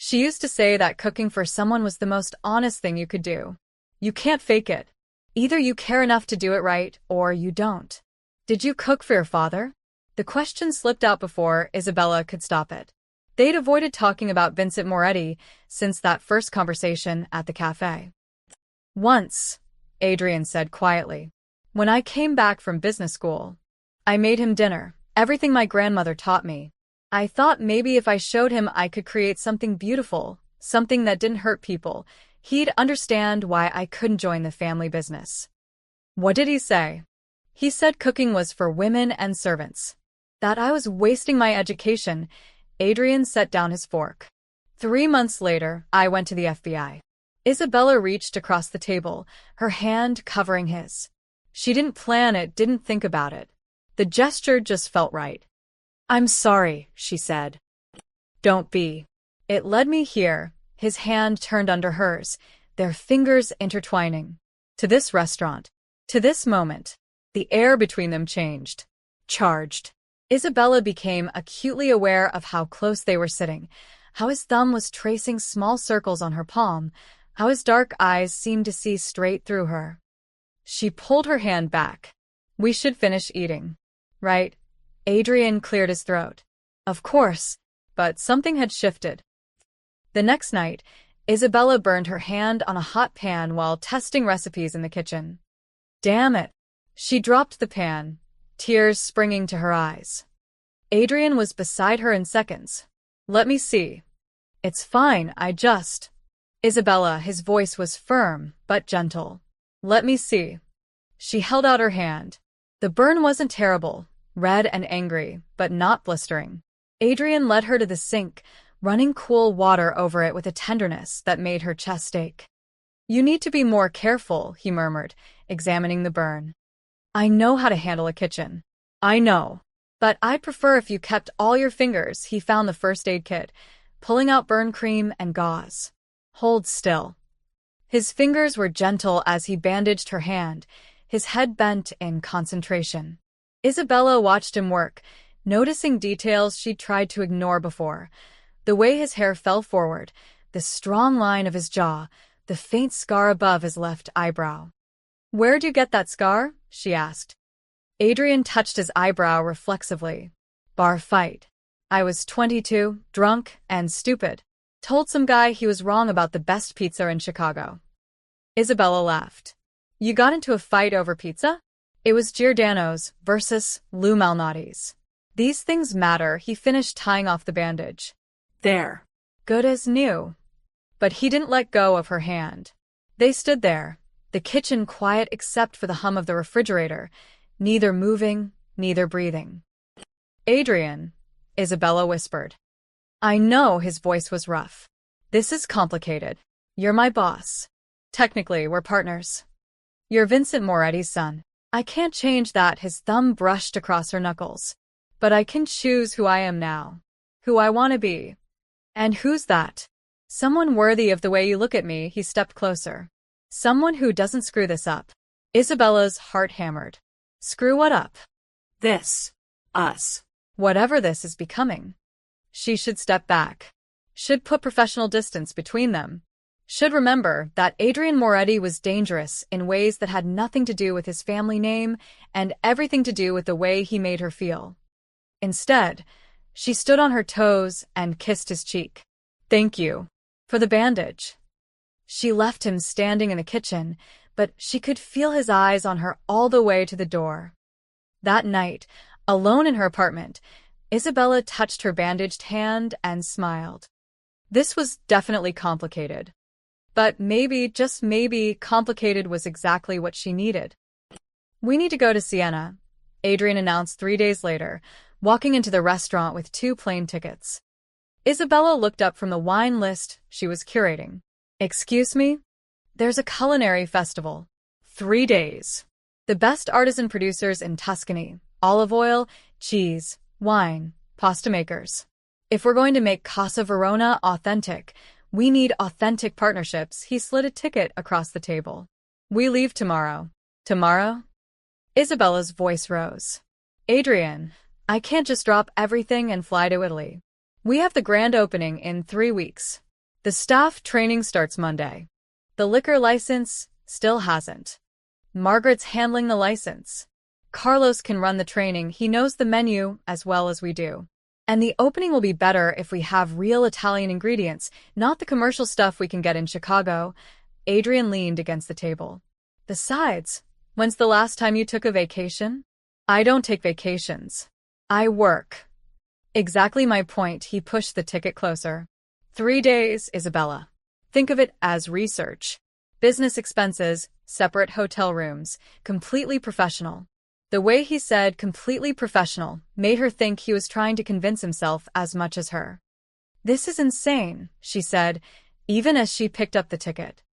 She used to say that cooking for someone was the most honest thing you could do. You can't fake it. Either you care enough to do it right, or you don't. Did you cook for your father? The question slipped out before Isabella could stop it. They'd avoided talking about Vincent Moretti since that first conversation at the cafe. Once, Adrian said quietly, when I came back from business school, I made him dinner, everything my grandmother taught me. I thought maybe if I showed him I could create something beautiful, something that didn't hurt people, he'd understand why I couldn't join the family business. What did he say? He said cooking was for women and servants. That I was wasting my education. Adrian set down his fork. 3 months later, I went to the FBI. Isabella reached across the table, her hand covering his. She didn't plan it, didn't think about it. The gesture just felt right. I'm sorry, she said. Don't be. It led me here, his hand turned under hers, their fingers intertwining. To this restaurant. To this moment. The air between them changed. Charged. Isabella became acutely aware of how close they were sitting, how his thumb was tracing small circles on her palm, how his dark eyes seemed to see straight through her. She pulled her hand back. We should finish eating. Right? Adrian cleared his throat. Of course, but something had shifted. The next night, Isabella burned her hand on a hot pan while testing recipes in the kitchen. Damn it! She dropped the pan, tears springing to her eyes. Adrian was beside her in seconds. Let me see. It's fine, Isabella, his voice was firm but gentle. Let me see. She held out her hand. The burn wasn't terrible, red and angry, but not blistering. Adrian led her to the sink, running cool water over it with a tenderness that made her chest ache. You need to be more careful, he murmured, examining the burn. I know how to handle a kitchen. I know. But I'd prefer if you kept all your fingers. He found the first aid kit, pulling out burn cream and gauze. Hold still. His fingers were gentle as he bandaged her hand, his head bent in concentration. Isabella watched him work, noticing details she'd tried to ignore before. The way his hair fell forward, the strong line of his jaw, the faint scar above his left eyebrow. Where'd you get that scar? She asked. Adrian touched his eyebrow reflexively. Bar fight. I was 22, drunk, and stupid. Told some guy he was wrong about the best pizza in Chicago. Isabella laughed. You got into a fight over pizza? It was Giordano's versus Lou Malnati's. These things matter. He finished tying off the bandage. There. Good as new. But he didn't let go of her hand. They stood there, the kitchen quiet except for the hum of the refrigerator, neither moving, neither breathing. Adrian, Isabella whispered. I know, his voice was rough. This is complicated. You're my boss. Technically, we're partners. You're Vincent Moretti's son. I can't change that. His thumb brushed across her knuckles. But I can choose who I am now. Who I want to be. And who's that? Someone worthy of the way you look at me. He stepped closer. Someone who doesn't screw this up. Isabella's heart hammered. Screw what up? This. Us. Whatever this is becoming. She should step back. Should put professional distance between them. Should remember that Adrian Moretti was dangerous in ways that had nothing to do with his family name and everything to do with the way he made her feel. Instead, she stood on her toes and kissed his cheek. Thank you. For the bandage. She left him standing in the kitchen, but she could feel his eyes on her all the way to the door. That night, alone in her apartment, Isabella touched her bandaged hand and smiled. This was definitely complicated. But maybe, just maybe, complicated was exactly what she needed. We need to go to Siena, Adrian announced 3 days later, walking into the restaurant with 2 plane tickets. Isabella looked up from the wine list she was curating. Excuse me? There's a culinary festival. 3 days. The best artisan producers in Tuscany, olive oil, cheese, wine, pasta makers. If we're going to make Casa Verona authentic, we need authentic partnerships. He slid a ticket across the table. We leave tomorrow. Tomorrow? Isabella's voice rose. Adrian, I can't just drop everything and fly to Italy. We have the grand opening in 3 weeks. The staff training starts Monday. The liquor license still hasn't. Margaret's handling the license. Carlos can run the training. He knows the menu as well as we do. And the opening will be better if we have real Italian ingredients, not the commercial stuff we can get in Chicago. Adrian leaned against the table. Besides, when's the last time you took a vacation? I don't take vacations. I work. Exactly my point. He pushed the ticket closer. 3 days, Isabella. Think of it as research. Business expenses, separate hotel rooms, completely professional. The way he said completely professional made her think he was trying to convince himself as much as her. This is insane, she said, even as she picked up the ticket.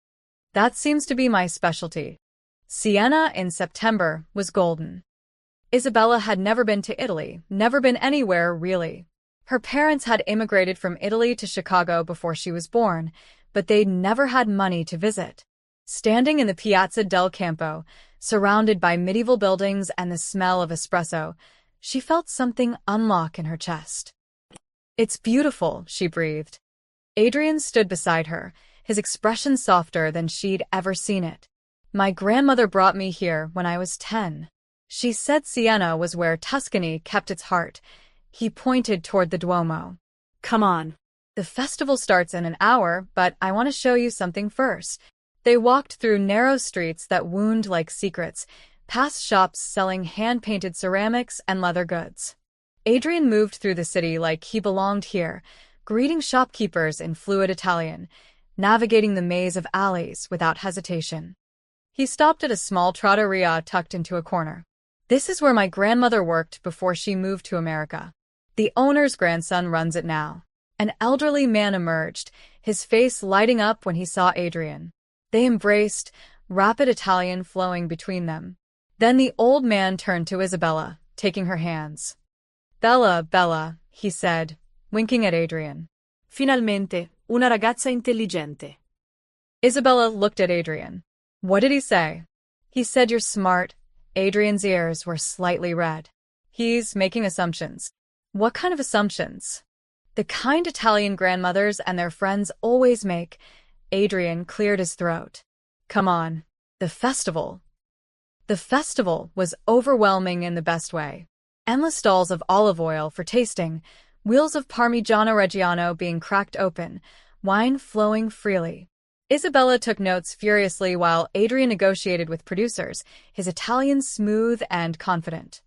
That seems to be my specialty. Siena in September was golden. Isabella had never been to Italy, never been anywhere, really. Her parents had immigrated from Italy to Chicago before she was born, but they'd never had money to visit. Standing in the Piazza del Campo, surrounded by medieval buildings and the smell of espresso, she felt something unlock in her chest. It's beautiful, she breathed. Adrian stood beside her, his expression softer than she'd ever seen it. My grandmother brought me here when I was 10. She said Siena was where Tuscany kept its heart. He pointed toward the Duomo. Come on. The festival starts in an hour, but I want to show you something first. They walked through narrow streets that wound like secrets, past shops selling hand-painted ceramics and leather goods. Adrian moved through the city like he belonged here, greeting shopkeepers in fluid Italian, navigating the maze of alleys without hesitation. He stopped at a small trattoria tucked into a corner. This is where my grandmother worked before she moved to America. The owner's grandson runs it now. An elderly man emerged, his face lighting up when he saw Adrian. They embraced, rapid Italian flowing between them. Then the old man turned to Isabella, taking her hands. Bella, Bella, he said, winking at Adrian. Finalmente, una ragazza intelligente. Isabella looked at Adrian. What did he say? He said you're smart. Adrian's ears were slightly red. He's making assumptions. What kind of assumptions? The kind Italian grandmothers and their friends always make. Adrian cleared his throat. Come on. The festival. The festival was overwhelming in the best way. Endless stalls of olive oil for tasting, wheels of Parmigiano Reggiano being cracked open, wine flowing freely. Isabella took notes furiously while Adrian negotiated with producers, his Italian smooth and confident.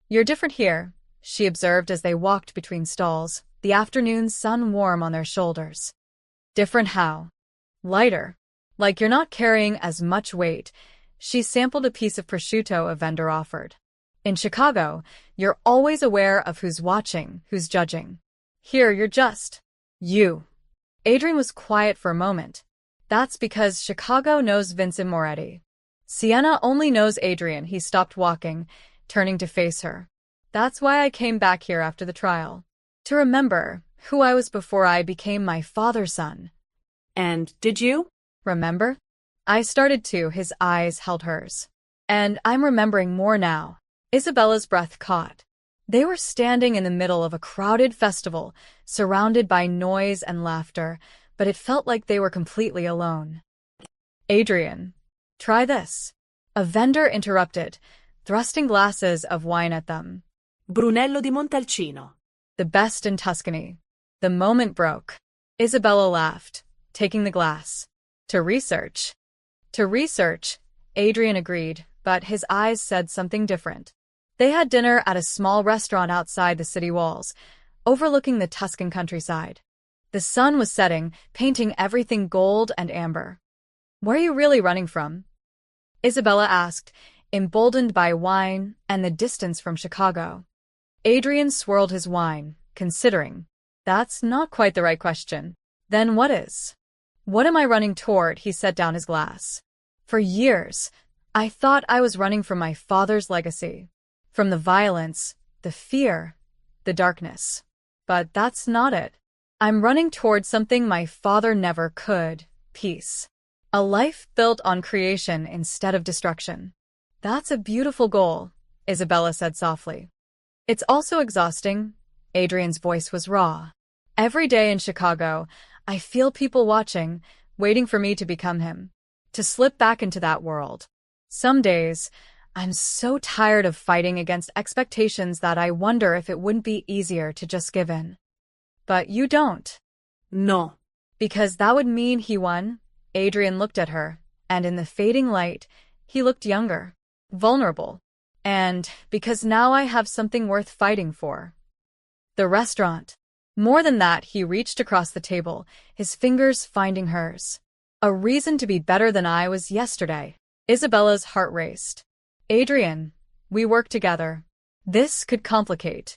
You're different here, she observed as they walked between stalls, the afternoon sun warm on their shoulders. Different how? Lighter. Like you're not carrying as much weight. She sampled a piece of prosciutto a vendor offered. In Chicago, you're always aware of who's watching, who's judging. Here, you're just you. Adrian was quiet for a moment. That's because Chicago knows Vincent Moretti. Siena only knows Adrian. He stopped walking, turning to face her. That's why I came back here after the trial. To remember who I was before I became my father's son. And did you? Remember? I started to. His eyes held hers. And I'm remembering more now. Isabella's breath caught. They were standing in the middle of a crowded festival, surrounded by noise and laughter, but it felt like they were completely alone. Adrian, try this. A vendor interrupted, thrusting glasses of wine at them. Brunello di Montalcino. The best in Tuscany. The moment broke. Isabella laughed, taking the glass. To research. To research, Adrian agreed, but his eyes said something different. They had dinner at a small restaurant outside the city walls, overlooking the Tuscan countryside. The sun was setting, painting everything gold and amber. Where are you really running from? Isabella asked, emboldened by wine and the distance from Chicago. Adrian swirled his wine, considering. That's not quite the right question. Then what is? What am I running toward? He set down his glass. For years, I thought I was running from my father's legacy. From the violence, the fear, the darkness. But that's not it. I'm running toward something my father never could, peace. A life built on creation instead of destruction. That's a beautiful goal, Isabella said softly. It's also exhausting. Adrian's voice was raw. Every day in Chicago, I feel people watching, waiting for me to become him, to slip back into that world. Some days, I'm so tired of fighting against expectations that I wonder if it wouldn't be easier to just give in. But you don't. No. Because that would mean he won. Adrian looked at her, and in the fading light, he looked younger, vulnerable. And because now I have something worth fighting for. The restaurant. More than that, he reached across the table, his fingers finding hers. A reason to be better than I was yesterday. Isabella's heart raced. Adrian, we work together. This could complicate.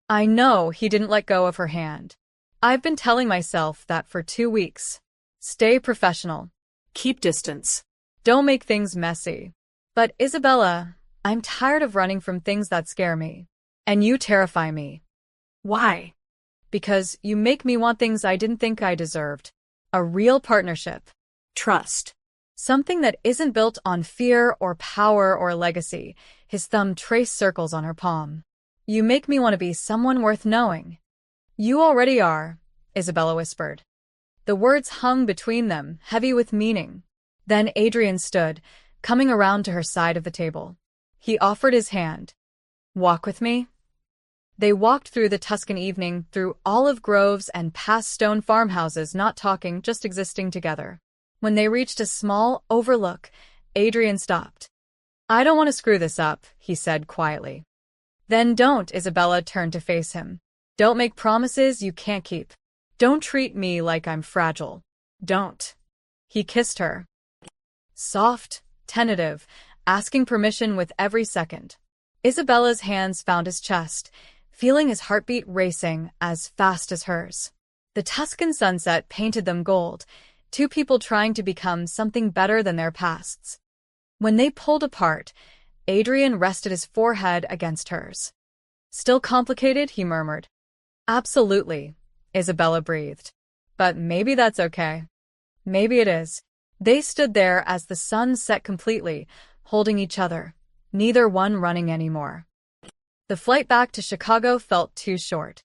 I know he didn't let go of her hand. I've been telling myself that for 2 weeks. Stay professional. Keep distance. Don't make things messy. But Isabella, I'm tired of running from things that scare me. And you terrify me. Why? Because you make me want things I didn't think I deserved. A real partnership. Trust. Something that isn't built on fear or power or legacy. His thumb traced circles on her palm. You make me want to be someone worth knowing. You already are, Isabella whispered. The words hung between them, heavy with meaning. Then Adrian stood, coming around to her side of the table. He offered his hand. Walk with me? They walked through the Tuscan evening, through olive groves and past stone farmhouses, not talking, just existing together. When they reached a small overlook, Adrian stopped. I don't want to screw this up, he said quietly. Then don't, Isabella turned to face him. Don't make promises you can't keep. Don't treat me like I'm fragile. Don't. He kissed her. Soft, tentative, asking permission with every second. Isabella's hands found his chest, feeling his heartbeat racing as fast as hers. The Tuscan sunset painted them gold, two people trying to become something better than their pasts. When they pulled apart, Adrian rested his forehead against hers. Still complicated, he murmured. Absolutely, Isabella breathed. But maybe that's okay. Maybe it is. They stood there as the sun set completely, holding each other, neither one running anymore. The flight back to Chicago felt too short.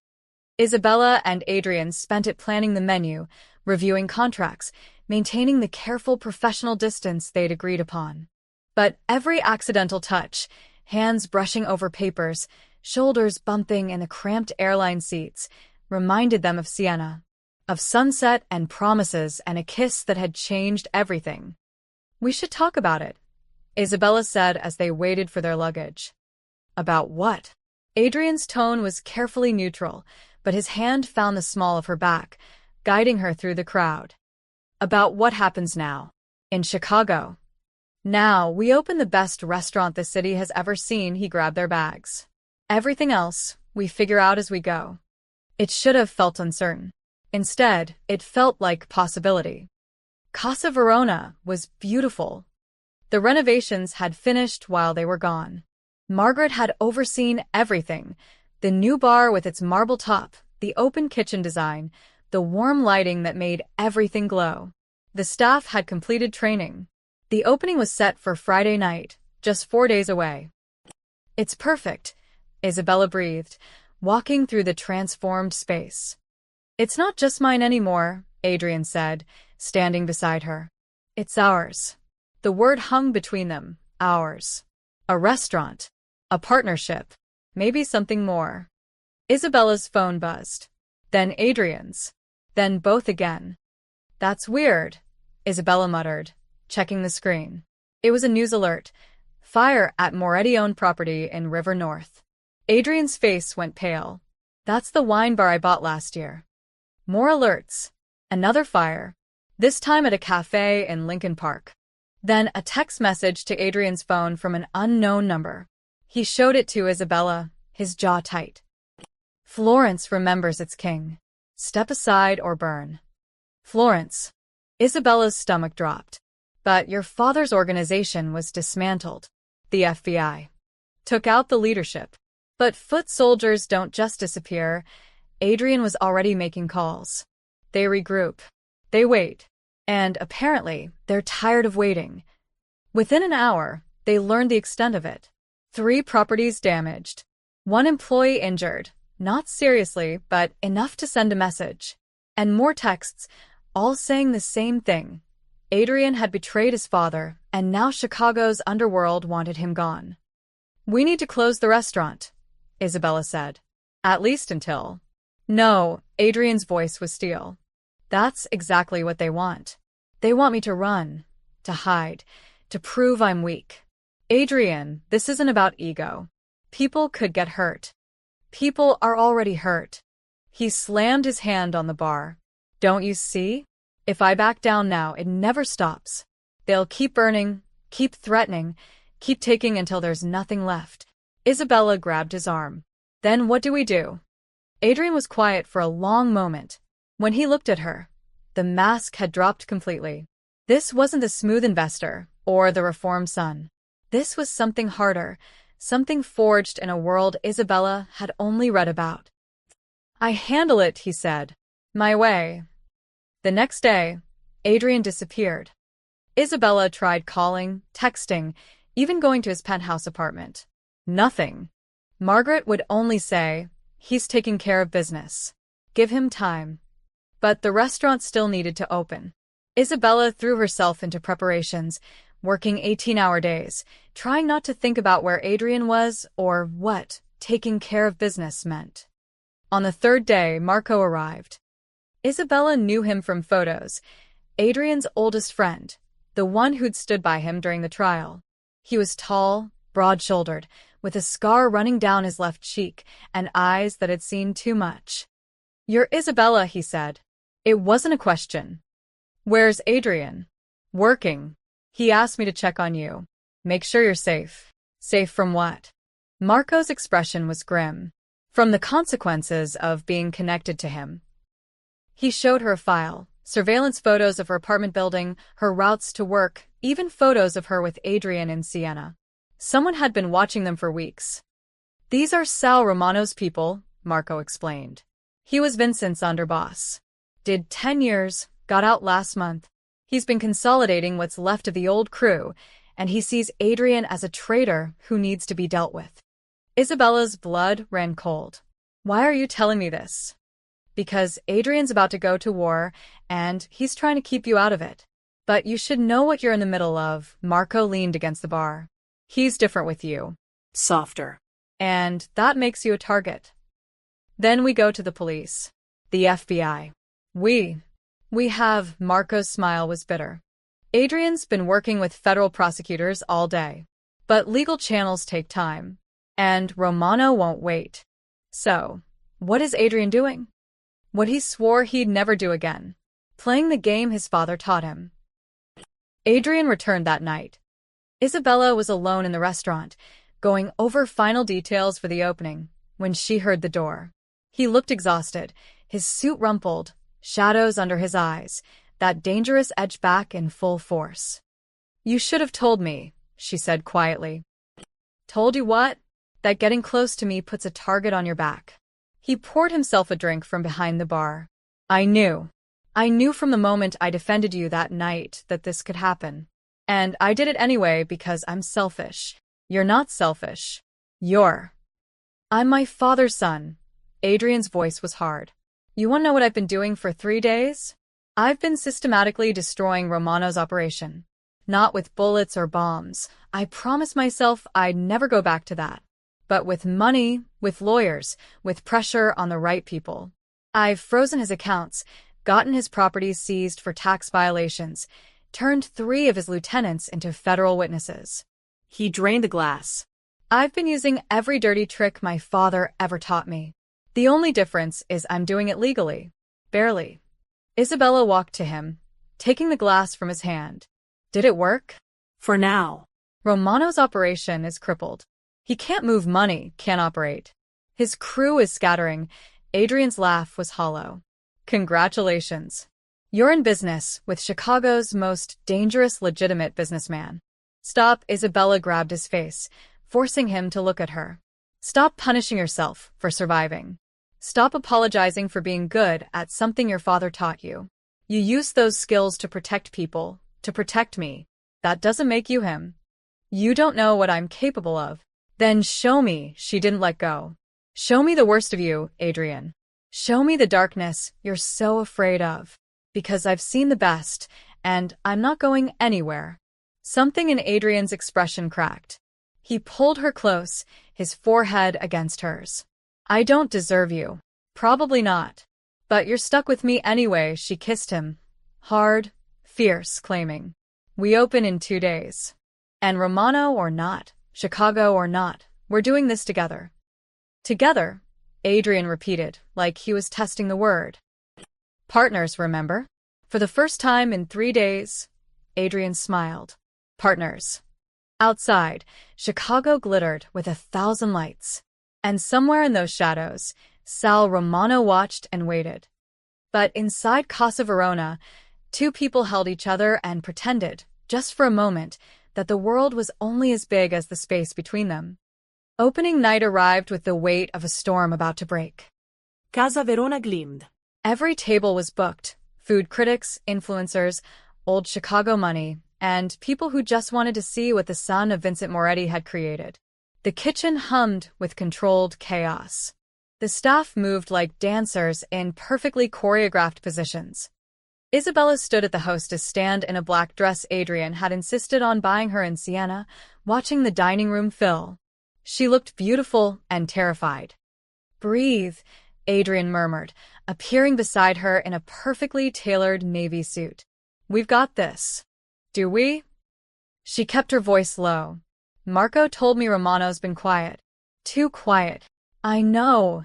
Isabella and Adrian spent it planning the menu, reviewing contracts, maintaining the careful professional distance they'd agreed upon. But every accidental touch, hands brushing over papers, shoulders bumping in the cramped airline seats, reminded them of Siena, of sunset and promises and a kiss that had changed everything. We should talk about it, Isabella said as they waited for their luggage. About what? Adrian's tone was carefully neutral, but his hand found the small of her back, guiding her through the crowd. About what happens now. In Chicago. Now, we open the best restaurant the city has ever seen, he grabbed their bags. Everything else, we figure out as we go. It should have felt uncertain. Instead, it felt like possibility. Casa Verona was beautiful. The renovations had finished while they were gone. Margaret had overseen everything, the new bar with its marble top, the open kitchen design, the warm lighting that made everything glow. The staff had completed training. The opening was set for Friday night, just 4 days away. It's perfect, Isabella breathed, walking through the transformed space. It's not just mine anymore, Adrian said, standing beside her. It's ours. The word hung between them, ours. A restaurant. A partnership. Maybe something more. Isabella's phone buzzed. Then Adrian's. Then both again. That's weird, Isabella muttered, checking the screen. It was a news alert. Fire at Moretti-owned property in River North. Adrian's face went pale. That's the wine bar I bought last year. More alerts. Another fire. This time at a cafe in Lincoln Park. Then a text message to Adrian's phone from an unknown number. He showed it to Isabella, his jaw tight. Florence remembers its king. Step aside or burn. Florence. Isabella's stomach dropped. But your father's organization was dismantled. The FBI took out the leadership. But foot soldiers don't just disappear. Adrian was already making calls. They regroup. They wait. And apparently, they're tired of waiting. Within an hour, they learned the extent of it. 3 properties damaged. 1 employee injured. Not seriously, but enough to send a message. And more texts, all saying the same thing. Adrian had betrayed his father, and now Chicago's underworld wanted him gone. "We need to close the restaurant," Isabella said. "At least until—" "No," Adrian's voice was steel. "That's exactly what they want. They want me to run, to hide, to prove I'm weak. Adrian, this isn't about ego. People could get hurt. People are already hurt." He slammed his hand on the bar. "Don't you see? If I back down now, it never stops. They'll keep burning, keep threatening, keep taking until there's nothing left." Isabella grabbed his arm. "Then what do we do?" Adrian was quiet for a long moment. When he looked at her, the mask had dropped completely. This wasn't the smooth investor or the reformed son. This was something harder, something forged in a world Isabella had only read about. "I handle it," he said. "My way." The next day, Adrian disappeared. Isabella tried calling, texting, even going to his penthouse apartment. Nothing. Margaret would only say, "He's taking care of business. Give him time." But the restaurant still needed to open. Isabella threw herself into preparations, working 18-hour days, trying not to think about where Adrian was or what taking care of business meant. On the third day, Marco arrived. Isabella knew him from photos, Adrian's oldest friend, the one who'd stood by him during the trial. He was tall, broad-shouldered, with a scar running down his left cheek and eyes that had seen too much. "You're Isabella," he said. It wasn't a question. "Where's Adrian?" "Working. He asked me to check on you. Make sure you're safe." "Safe from what?" Marco's expression was grim. "From the consequences of being connected to him." He showed her a file, surveillance photos of her apartment building, her routes to work, even photos of her with Adrian in Siena. Someone had been watching them for weeks. "These are Sal Romano's people," Marco explained. "He was Vincent's underboss. Did 10 years, got out last month. He's been consolidating what's left of the old crew, and he sees Adrian as a traitor who needs to be dealt with." Isabella's blood ran cold. "Why are you telling me this?" "Because Adrian's about to go to war, and he's trying to keep you out of it. But you should know what you're in the middle of." Marco leaned against the bar. "He's different with you. Softer. And that makes you a target. Then we go to the police. The FBI. We have—" Marco's smile was bitter. "Adrian's been working with federal prosecutors all day. But legal channels take time. And Romano won't wait. So, what is Adrian doing? What he swore he'd never do again. Playing the game his father taught him." Adrian returned that night. Isabella was alone in the restaurant, going over final details for the opening, when she heard the door. He looked exhausted, his suit rumpled, shadows under his eyes, that dangerous edge back in full force. "You should have told me," she said quietly. "Told you what?" "That getting close to me puts a target on your back." He poured himself a drink from behind the bar. I knew from the moment I defended you that night that this could happen. And I did it anyway because I'm selfish." "You're not selfish. I'm my father's son." Adrian's voice was hard. "You want to know what I've been doing for 3 days? I've been systematically destroying Romano's operation. Not with bullets or bombs. I promised myself I'd never go back to that. But with money, with lawyers, with pressure on the right people. I've frozen his accounts, gotten his properties seized for tax violations, turned 3 of his lieutenants into federal witnesses." He drained the glass. "I've been using every dirty trick my father ever taught me. The only difference is I'm doing it legally. Barely." Isabella walked to him, taking the glass from his hand. "Did it work?" For now. "Romano's operation is crippled. He can't move money, can't operate. His crew is scattering." Adrian's laugh was hollow. "Congratulations. You're in business with Chicago's most dangerous legitimate businessman." "Stop." Isabella grabbed his face, forcing him to look at her. "Stop punishing yourself for surviving. Stop apologizing for being good at something your father taught you. You used those skills to protect people, to protect me. That doesn't make you him. You don't know what I'm capable of." "Then show me." She didn't let go. "Show me the worst of you, Adrian. Show me the darkness you're so afraid of." Because I've seen the best, and I'm not going anywhere. Something in Adrian's expression cracked. He pulled her close, his forehead against hers. I don't deserve you. Probably not. But you're stuck with me anyway, she kissed him. Hard, fierce, claiming. We open in 2 days. And Romano or not, Chicago or not, we're doing this together. Together, Adrian repeated, like he was testing the word. Partners, remember? For the first time in 3 days, Adrian smiled. Partners. Outside, Chicago glittered with 1,000 lights. And somewhere in those shadows, Sal Romano watched and waited. But inside Casa Verona, 2 people held each other and pretended, just for a moment, that the world was only as big as the space between them. Opening night arrived with the weight of a storm about to break. Casa Verona gleamed. Every table was booked. Food critics, influencers, old Chicago money, and people who just wanted to see what the son of Vincent Moretti had created. The kitchen hummed with controlled chaos. The staff moved like dancers in perfectly choreographed positions. Isabella stood at the hostess stand in a black dress Adrian had insisted on buying her in Siena, watching the dining room fill. She looked beautiful and terrified. Breathe, Adrian murmured, appearing beside her in a perfectly tailored navy suit. We've got this. Do we? She kept her voice low. Marco told me Romano's been quiet. Too quiet. I know.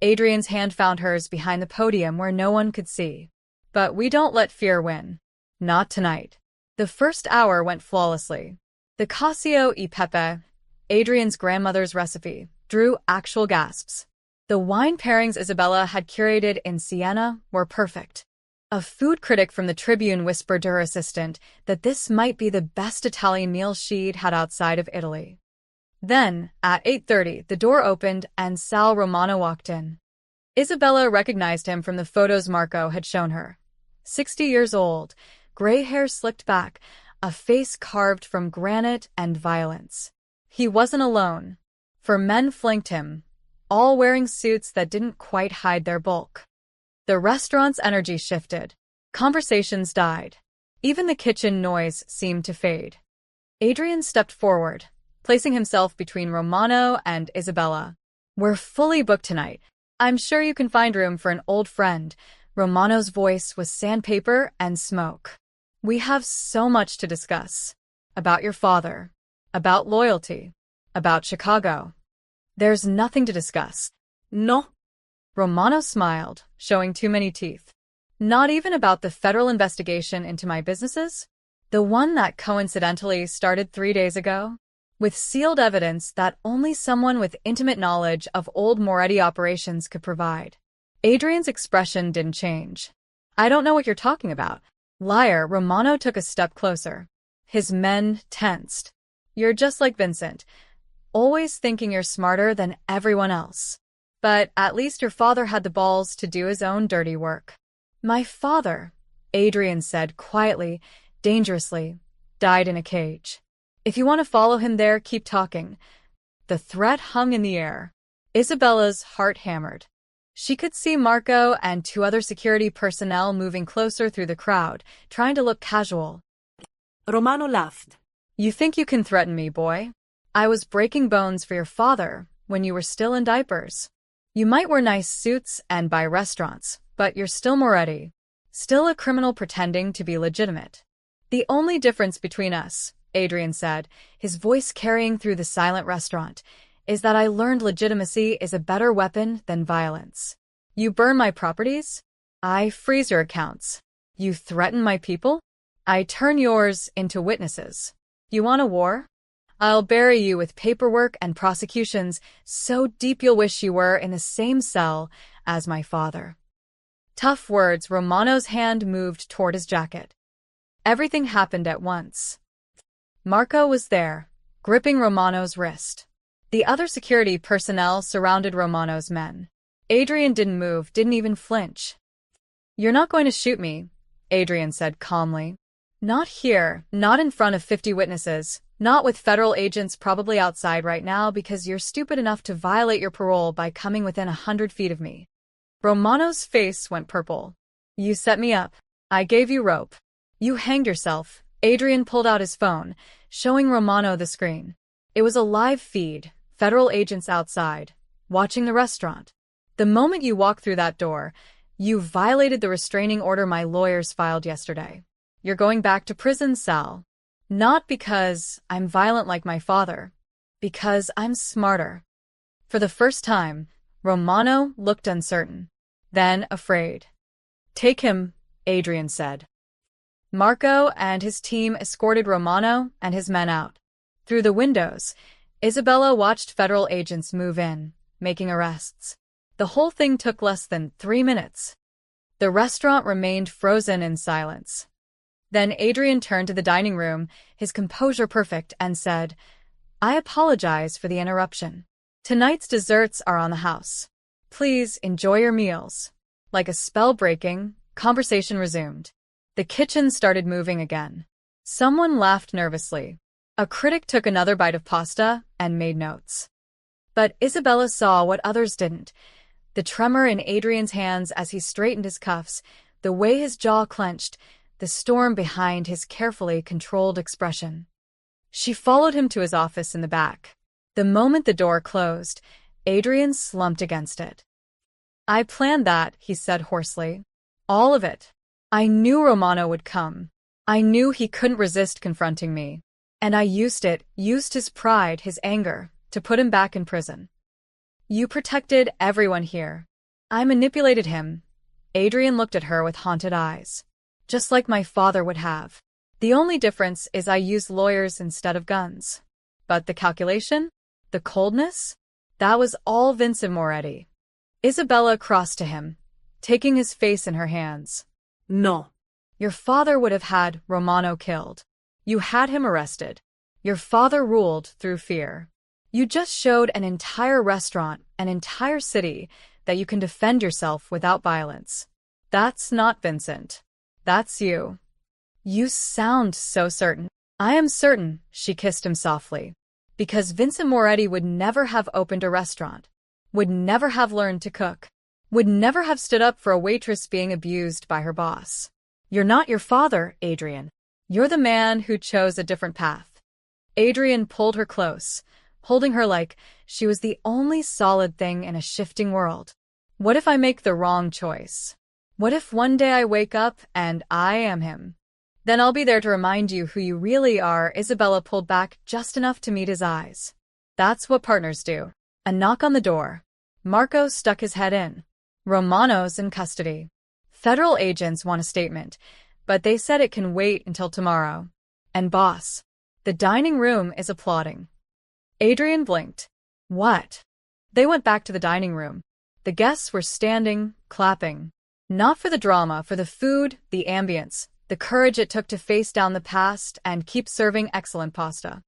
Adrian's hand found hers behind the podium where no one could see. But we don't let fear win. Not tonight. The first hour went flawlessly. The cacio e pepe, Adrian's grandmother's recipe, drew actual gasps. The wine pairings Isabella had curated in Siena were perfect. A food critic from the Tribune whispered to her assistant that this might be the best Italian meal she'd had outside of Italy. Then, at 8:30, the door opened and Sal Romano walked in. Isabella recognized him from the photos Marco had shown her. 60 years old, gray hair slicked back, a face carved from granite and violence. He wasn't alone, for men flanked him, all wearing suits that didn't quite hide their bulk. The restaurant's energy shifted. Conversations died. Even the kitchen noise seemed to fade. Adrian stepped forward, placing himself between Romano and Isabella. We're fully booked tonight. I'm sure you can find room for an old friend. Romano's voice was sandpaper and smoke. We have so much to discuss. About your father. About loyalty. About Chicago. There's nothing to discuss. No. Romano smiled, showing too many teeth. Not even about the federal investigation into my businesses? The one that coincidentally started 3 days ago? With sealed evidence that only someone with intimate knowledge of old Moretti operations could provide. Adrian's expression didn't change. I don't know what you're talking about. Liar. Romano took a step closer. His men tensed. You're just like Vincent, always thinking you're smarter than everyone else. But at least your father had the balls to do his own dirty work. My father, Adrian said quietly, dangerously, died in a cage. If you want to follow him there, keep talking. The threat hung in the air. Isabella's heart hammered. She could see Marco and 2 other security personnel moving closer through the crowd, trying to look casual. Romano laughed. You think you can threaten me, boy? I was breaking bones for your father when you were still in diapers. You might wear nice suits and buy restaurants, but you're still Moretti. Still a criminal pretending to be legitimate. The only difference between us, Adrian said, his voice carrying through the silent restaurant, is that I learned legitimacy is a better weapon than violence. You burn my properties? I freeze your accounts. You threaten my people? I turn yours into witnesses. You want a war? I'll bury you with paperwork and prosecutions so deep you'll wish you were in the same cell as my father. Tough words. Romano's hand moved toward his jacket. Everything happened at once. Marco was there, gripping Romano's wrist. The other security personnel surrounded Romano's men. Adrian didn't move, didn't even flinch. You're not going to shoot me, Adrian said calmly. Not here, not in front of 50 witnesses. Not with federal agents probably outside right now because you're stupid enough to violate your parole by coming within 100 feet of me. Romano's face went purple. You set me up. I gave you rope. You hanged yourself. Adrian pulled out his phone, showing Romano the screen. It was a live feed, federal agents outside, watching the restaurant. The moment you walk through that door, you violated the restraining order my lawyers filed yesterday. You're going back to prison, Sal. Not because I'm violent like my father, because I'm smarter. For the first time, Romano looked uncertain, then afraid. Take him, Adrian said. Marco and his team escorted Romano and his men out. Through the windows, Isabella watched federal agents move in, making arrests. The whole thing took less than 3 minutes. The restaurant remained frozen in silence. Then Adrian turned to the dining room, his composure perfect, and said, I apologize for the interruption. Tonight's desserts are on the house. Please enjoy your meals. Like a spell breaking, conversation resumed. The kitchen started moving again. Someone laughed nervously. A critic took another bite of pasta and made notes. But Isabella saw what others didn't. The tremor in Adrian's hands as he straightened his cuffs, the way his jaw clenched, the storm behind his carefully controlled expression. She followed him to his office in the back. The moment the door closed, Adrian slumped against it. I planned that, he said hoarsely. All of it. I knew Romano would come. I knew he couldn't resist confronting me. And I used his pride, his anger, to put him back in prison. You protected everyone here. I manipulated him. Adrian looked at her with haunted eyes. Just like my father would have. The only difference is I used lawyers instead of guns. But the calculation? The coldness? That was all Vincent Moretti. Isabella crossed to him, taking his face in her hands. No. Your father would have had Romano killed. You had him arrested. Your father ruled through fear. You just showed an entire restaurant, an entire city, that you can defend yourself without violence. That's not Vincent. That's you. You sound so certain. I am certain, she kissed him softly. Because Vincent Moretti would never have opened a restaurant, would never have learned to cook, would never have stood up for a waitress being abused by her boss. You're not your father, Adrian. You're the man who chose a different path. Adrian pulled her close, holding her like she was the only solid thing in a shifting world. What if I make the wrong choice? What if one day I wake up and I am him? Then I'll be there to remind you who you really are. Isabella pulled back just enough to meet his eyes. That's what partners do. A knock on the door. Marco stuck his head in. Romano's in custody. Federal agents want a statement, but they said it can wait until tomorrow. And boss, the dining room is applauding. Adrian blinked. What? They went back to the dining room. The guests were standing, clapping. Not for the drama, for the food, the ambience, the courage it took to face down the past and keep serving excellent pasta.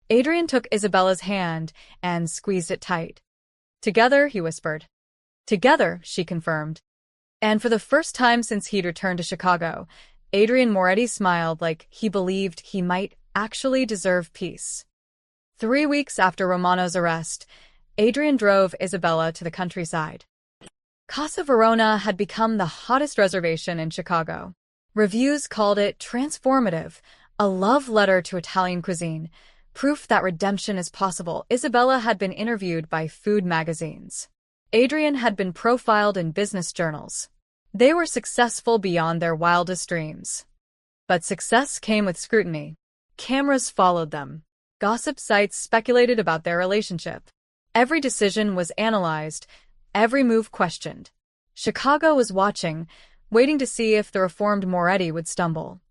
Adrian took Isabella's hand and squeezed it tight. Together, he whispered. Together, she confirmed. And for the first time since he'd returned to Chicago, Adrian Moretti smiled like he believed he might actually deserve peace. 3 weeks after Romano's arrest, Adrian drove Isabella to the countryside. Casa Verona had become the hottest reservation in Chicago. Reviews called it transformative, a love letter to Italian cuisine, proof that redemption is possible. Isabella had been interviewed by food magazines. Adrian had been profiled in business journals. They were successful beyond their wildest dreams. But success came with scrutiny. Cameras followed them. Gossip sites speculated about their relationship. Every decision was analyzed, every move questioned. Chicago was watching, waiting to see if the reformed Moretti would stumble.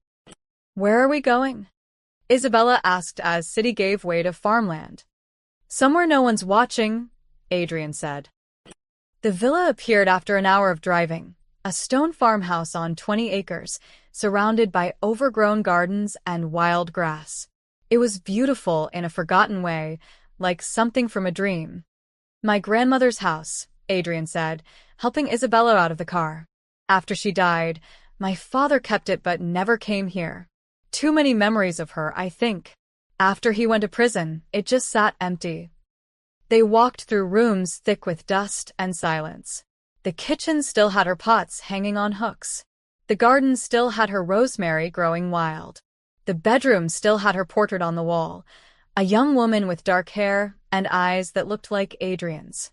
Where are we going? Isabella asked as city gave way to farmland. Somewhere no one's watching, Adrian said. The villa appeared after an hour of driving, a stone farmhouse on 20 acres, surrounded by overgrown gardens and wild grass. It was beautiful in a forgotten way, like something from a dream. My grandmother's house, Adrian said, helping Isabella out of the car. After she died, my father kept it but never came here. Too many memories of her, I think. After he went to prison, it just sat empty. They walked through rooms thick with dust and silence. The kitchen still had her pots hanging on hooks. The garden still had her rosemary growing wild. The bedroom still had her portrait on the wall, a young woman with dark hair and eyes that looked like Adrian's.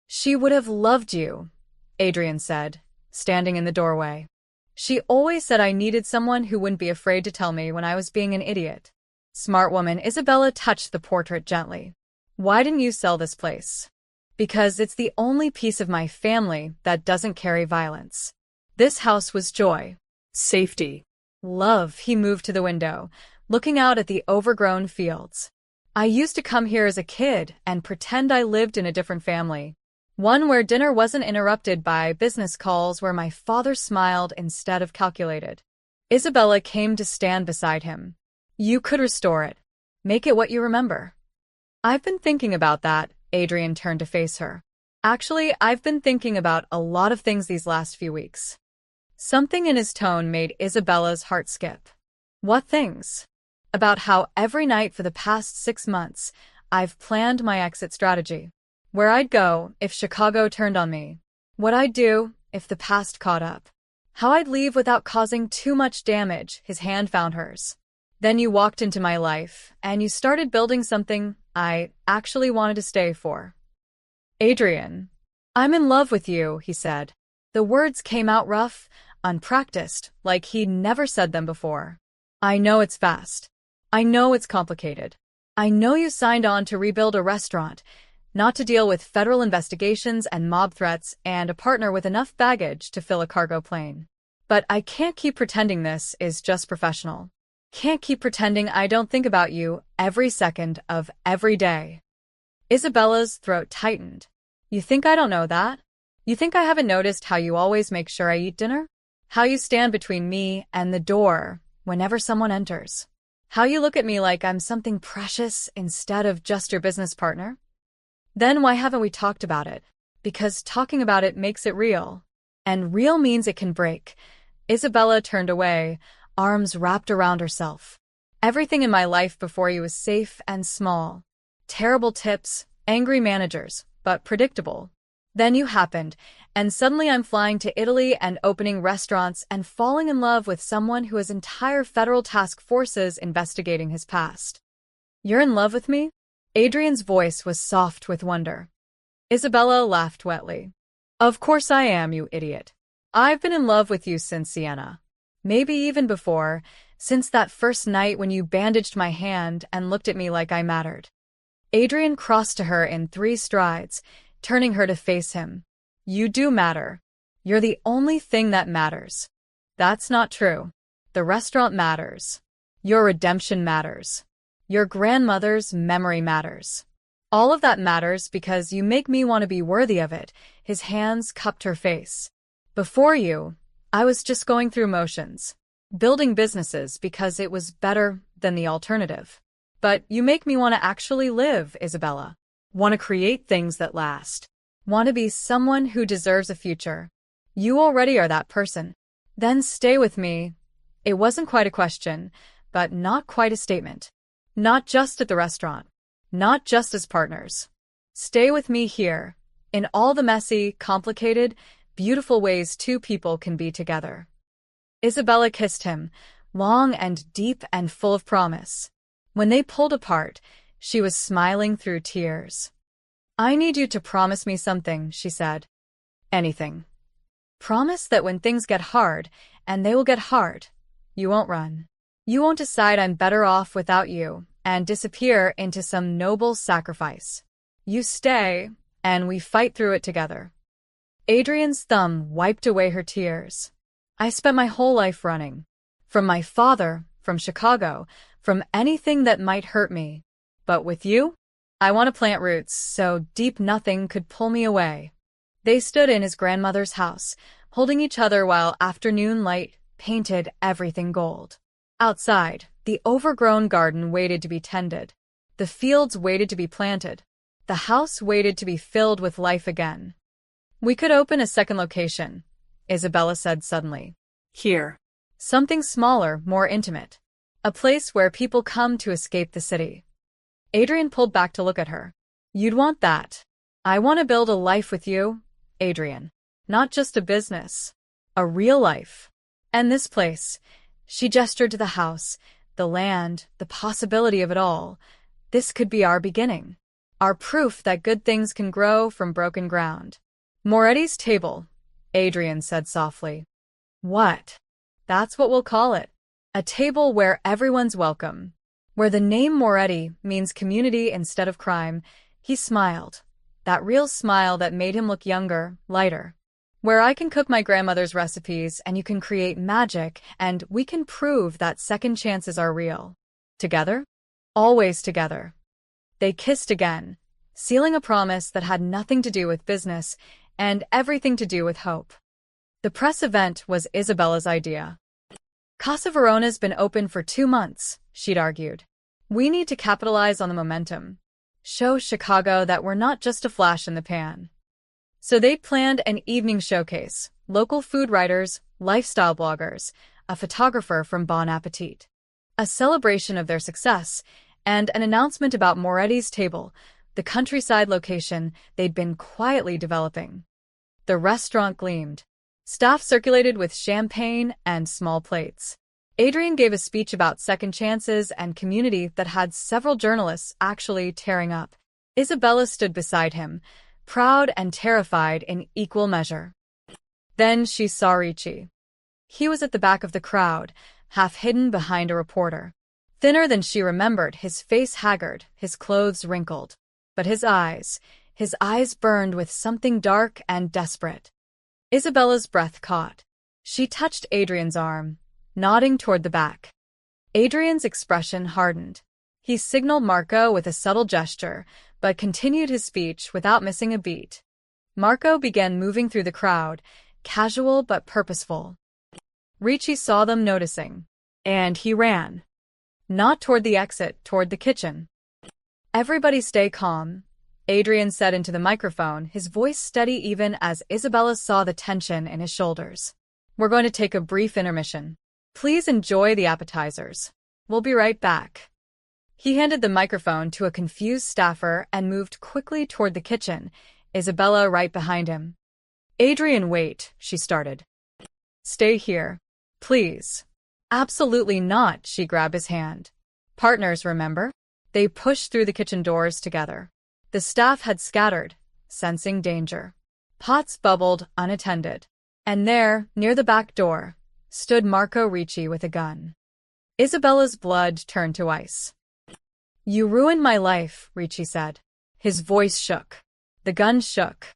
"She would have loved you," Adrian said, standing in the doorway. "She always said I needed someone who wouldn't be afraid to tell me when I was being an idiot." Smart woman. Isabella touched the portrait gently. "Why didn't you sell this place?" "Because it's the only piece of my family that doesn't carry violence. This house was joy, Safety. love." He moved to the window, looking out at the overgrown fields. "I used to come here as a kid and pretend I lived in a different family. One where dinner wasn't interrupted by business calls, where my father smiled instead of calculated." Isabella came to stand beside him. "You could restore it. Make it what you remember." "I've been thinking about that." Adrian turned to face her. "Actually, I've been thinking about a lot of things these last few weeks." Something in his tone made Isabella's heart skip. "What things?" "About how every night for the past 6 months, I've planned my exit strategy. Where I'd go if Chicago turned on me. What I'd do if the past caught up. How I'd leave without causing too much damage." His hand found hers. "Then you walked into my life, and you started building something I actually wanted to stay for." "Adrian, I'm in love with you," he said. The words came out rough, unpracticed, like he'd never said them before. "I know it's fast. I know it's complicated. I know you signed on to rebuild a restaurant, not to deal with federal investigations and mob threats and a partner with enough baggage to fill a cargo plane. But I can't keep pretending this is just professional. Can't keep pretending I don't think about you every second of every day." Isabella's throat tightened. "You think I don't know that? You think I haven't noticed how you always make sure I eat dinner? How you stand between me and the door whenever someone enters? How you look at me like I'm something precious instead of just your business partner? Then why haven't we talked about it? Because talking about it makes it real. And real means it can break." Isabella turned away, arms wrapped around herself. "Everything in my life before you was safe and small. Terrible tips, angry managers, but predictable. Then you happened, and suddenly I'm flying to Italy and opening restaurants and falling in love with someone who has entire federal task forces investigating his past." "You're in love with me?" Adrian's voice was soft with wonder. Isabella laughed wetly. "Of course I am, you idiot. I've been in love with you since Siena. Maybe even before, since that first night when you bandaged my hand and looked at me like I mattered." Adrian crossed to her in 3 strides, turning her to face him. "You do matter. You're the only thing that matters." "That's not true. The restaurant matters. Your redemption matters. Your grandmother's memory matters. All of that matters because you make me want to be worthy of it." His hands cupped her face. "Before you, I was just going through motions, building businesses because it was better than the alternative. But you make me want to actually live, Isabella. Want to create things that last. Want to be someone who deserves a future. You already are that person. Then stay with me." It wasn't quite a question, but not quite a statement. "Not just at the restaurant. Not just as partners. Stay with me here, in all the messy, complicated, beautiful ways 2 people can be together." Isabella kissed him, long and deep and full of promise. When they pulled apart, she was smiling through tears. "I need you to promise me something," she said. "Anything. Promise that when things get hard, and they will get hard, you won't run. You won't decide I'm better off without you and disappear into some noble sacrifice. You stay, and we fight through it together." Adrian's thumb wiped away her tears. "I spent my whole life running. From my father, from Chicago, from anything that might hurt me. But with you, I want to plant roots so deep nothing could pull me away." They stood in his grandmother's house, holding each other while afternoon light painted everything gold. Outside, the overgrown garden waited to be tended. The fields waited to be planted. The house waited to be filled with life again. "We could open a second location," Isabella said suddenly. Here. "Something smaller, more intimate. A place where people come to escape the city." Adrian pulled back to look at her. "You'd want that. I want to build a life with you, Adrian. Not just a business. A real life. And this place. She gestured to the house, the land, the possibility of it all. This could be our beginning. Our proof that good things can grow from broken ground. Moretti's table, Adrian said softly. What? That's what we'll call it. A table where everyone's welcome. Where the name Moretti means community instead of crime. He smiled. That real smile that made him look younger, lighter. Where I can cook my grandmother's recipes and you can create magic and we can prove that second chances are real. Together? Always together. They kissed again, sealing a promise that had nothing to do with business and everything to do with hope. The press event was Isabella's idea. Casa Verona's been open for 2 months, she'd argued. We need to capitalize on the momentum. Show Chicago that we're not just a flash in the pan. So they planned an evening showcase, local food writers, lifestyle bloggers, a photographer from Bon Appetit. A celebration of their success, and an announcement about Moretti's table, the countryside location they'd been quietly developing. The restaurant gleamed. Staff circulated with champagne and small plates. Adrian gave a speech about second chances and community that had several journalists actually tearing up. Isabella stood beside him, proud and terrified in equal measure. Then she saw Ricci. He was at the back of the crowd, half hidden behind a reporter. Thinner than she remembered, his face haggard, his clothes wrinkled. But his eyes burned with something dark and desperate. Isabella's breath caught. She touched Adrian's arm, nodding toward the back. Adrian's expression hardened. He signaled Marco with a subtle gesture, but continued his speech without missing a beat. Marco began moving through the crowd, casual but purposeful. Ricci saw them noticing, and he ran. Not toward the exit, toward the kitchen. Everybody stay calm, Adrian said into the microphone, his voice steady even as Isabella saw the tension in his shoulders. We're going to take a brief intermission. Please enjoy the appetizers. We'll be right back. He handed the microphone to a confused staffer and moved quickly toward the kitchen, Isabella right behind him. Adrian, wait, she started. Stay here. Please. Absolutely not, she grabbed his hand. Partners, remember? They pushed through the kitchen doors together. The staff had scattered, sensing danger. Pots bubbled unattended. And there, near the back door, stood Marco Ricci with a gun. Isabella's blood turned to ice. You ruined my life, Ricci said. His voice shook. The gun shook.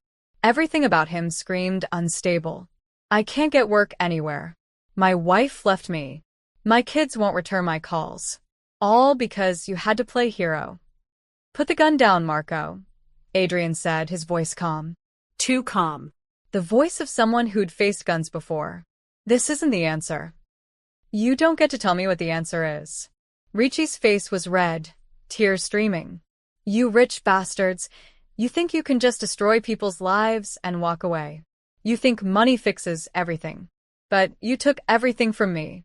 Everything about him screamed unstable. I can't get work anywhere. My wife left me. My kids won't return my calls. All because you had to play hero. Put the gun down, Marco, Adrian said, his voice calm. Too calm. The voice of someone who'd faced guns before. This isn't the answer. You don't get to tell me what the answer is. Ricci's face was red, tears streaming. You rich bastards, you think you can just destroy people's lives and walk away. You think money fixes everything. But you took everything from me.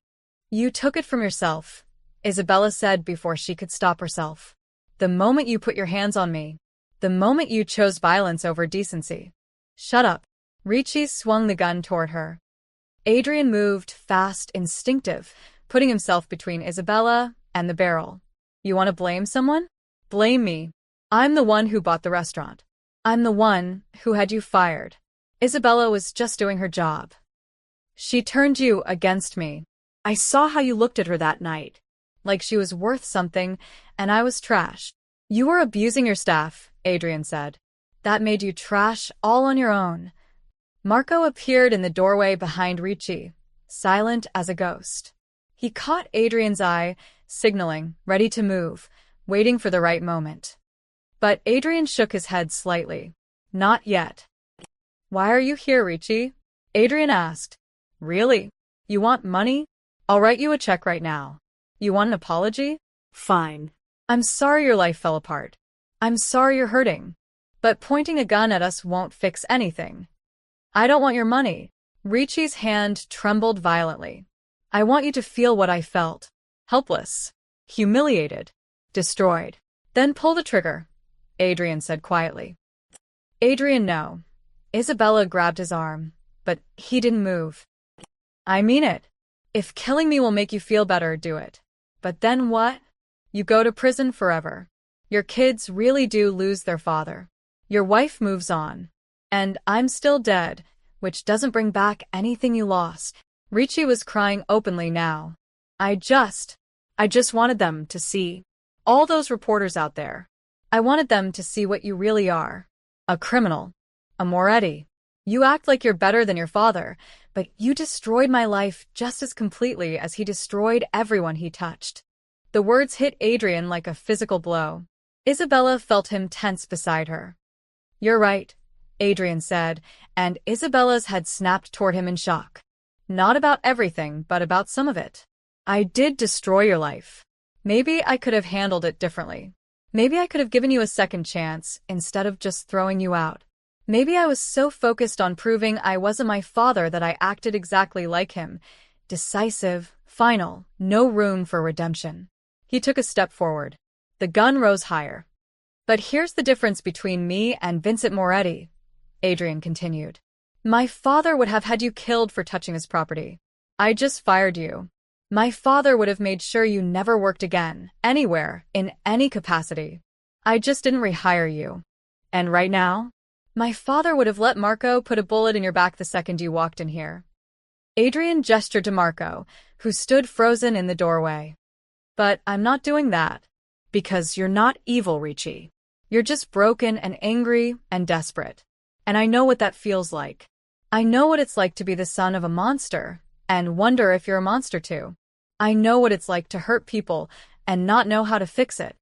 You took it from yourself, Isabella said before she could stop herself. The moment you put your hands on me. The moment you chose violence over decency. Shut up. Ricci swung the gun toward her. Adrian moved, fast, instinctive, putting himself between Isabella and the barrel. You want to blame someone? Blame me. I'm the one who bought the restaurant. I'm the one who had you fired. Isabella was just doing her job. She turned you against me. I saw how you looked at her that night. Like she was worth something, and I was trash. You were abusing your staff, Adrian said. That made you trash all on your own. Marco appeared in the doorway behind Ricci, silent as a ghost. He caught Adrian's eye, signaling, ready to move, waiting for the right moment. But Adrian shook his head slightly. Not yet. Why are you here, Ricci? Adrian asked. Really? You want money? I'll write you a check right now. You want an apology? Fine. I'm sorry your life fell apart. I'm sorry you're hurting. But pointing a gun at us won't fix anything. I don't want your money. Ricci's hand trembled violently. I want you to feel what I felt. Helpless. Humiliated. Destroyed. Then pull the trigger, Adrian said quietly. Adrian, no. Isabella grabbed his arm, but he didn't move. I mean it. If killing me will make you feel better, do it. But then what? You go to prison forever. Your kids really do lose their father. Your wife moves on. And I'm still dead, which doesn't bring back anything you lost. Ricci was crying openly now. I just wanted them to see. All those reporters out there. I wanted them to see what you really are. A criminal. A Moretti. You act like you're better than your father, but you destroyed my life just as completely as he destroyed everyone he touched. The words hit Adrian like a physical blow. Isabella felt him tense beside her. You're right, Adrian said, and Isabella's head snapped toward him in shock. Not about everything, but about some of it. I did destroy your life. Maybe I could have handled it differently. Maybe I could have given you a second chance instead of just throwing you out. Maybe I was so focused on proving I wasn't my father that I acted exactly like him. Decisive, final, no room for redemption. He took a step forward. The gun rose higher. But here's the difference between me and Vincent Moretti, Adrian continued. My father would have had you killed for touching his property. I just fired you. My father would have made sure you never worked again, anywhere, in any capacity. I just didn't rehire you. And right now? My father would have let Marco put a bullet in your back the second you walked in here. Adrian gestured to Marco, who stood frozen in the doorway. But I'm not doing that. Because you're not evil, Ricci. You're just broken and angry and desperate. And I know what that feels like. I know what it's like to be the son of a monster, and wonder if you're a monster too. I know what it's like to hurt people and not know how to fix it.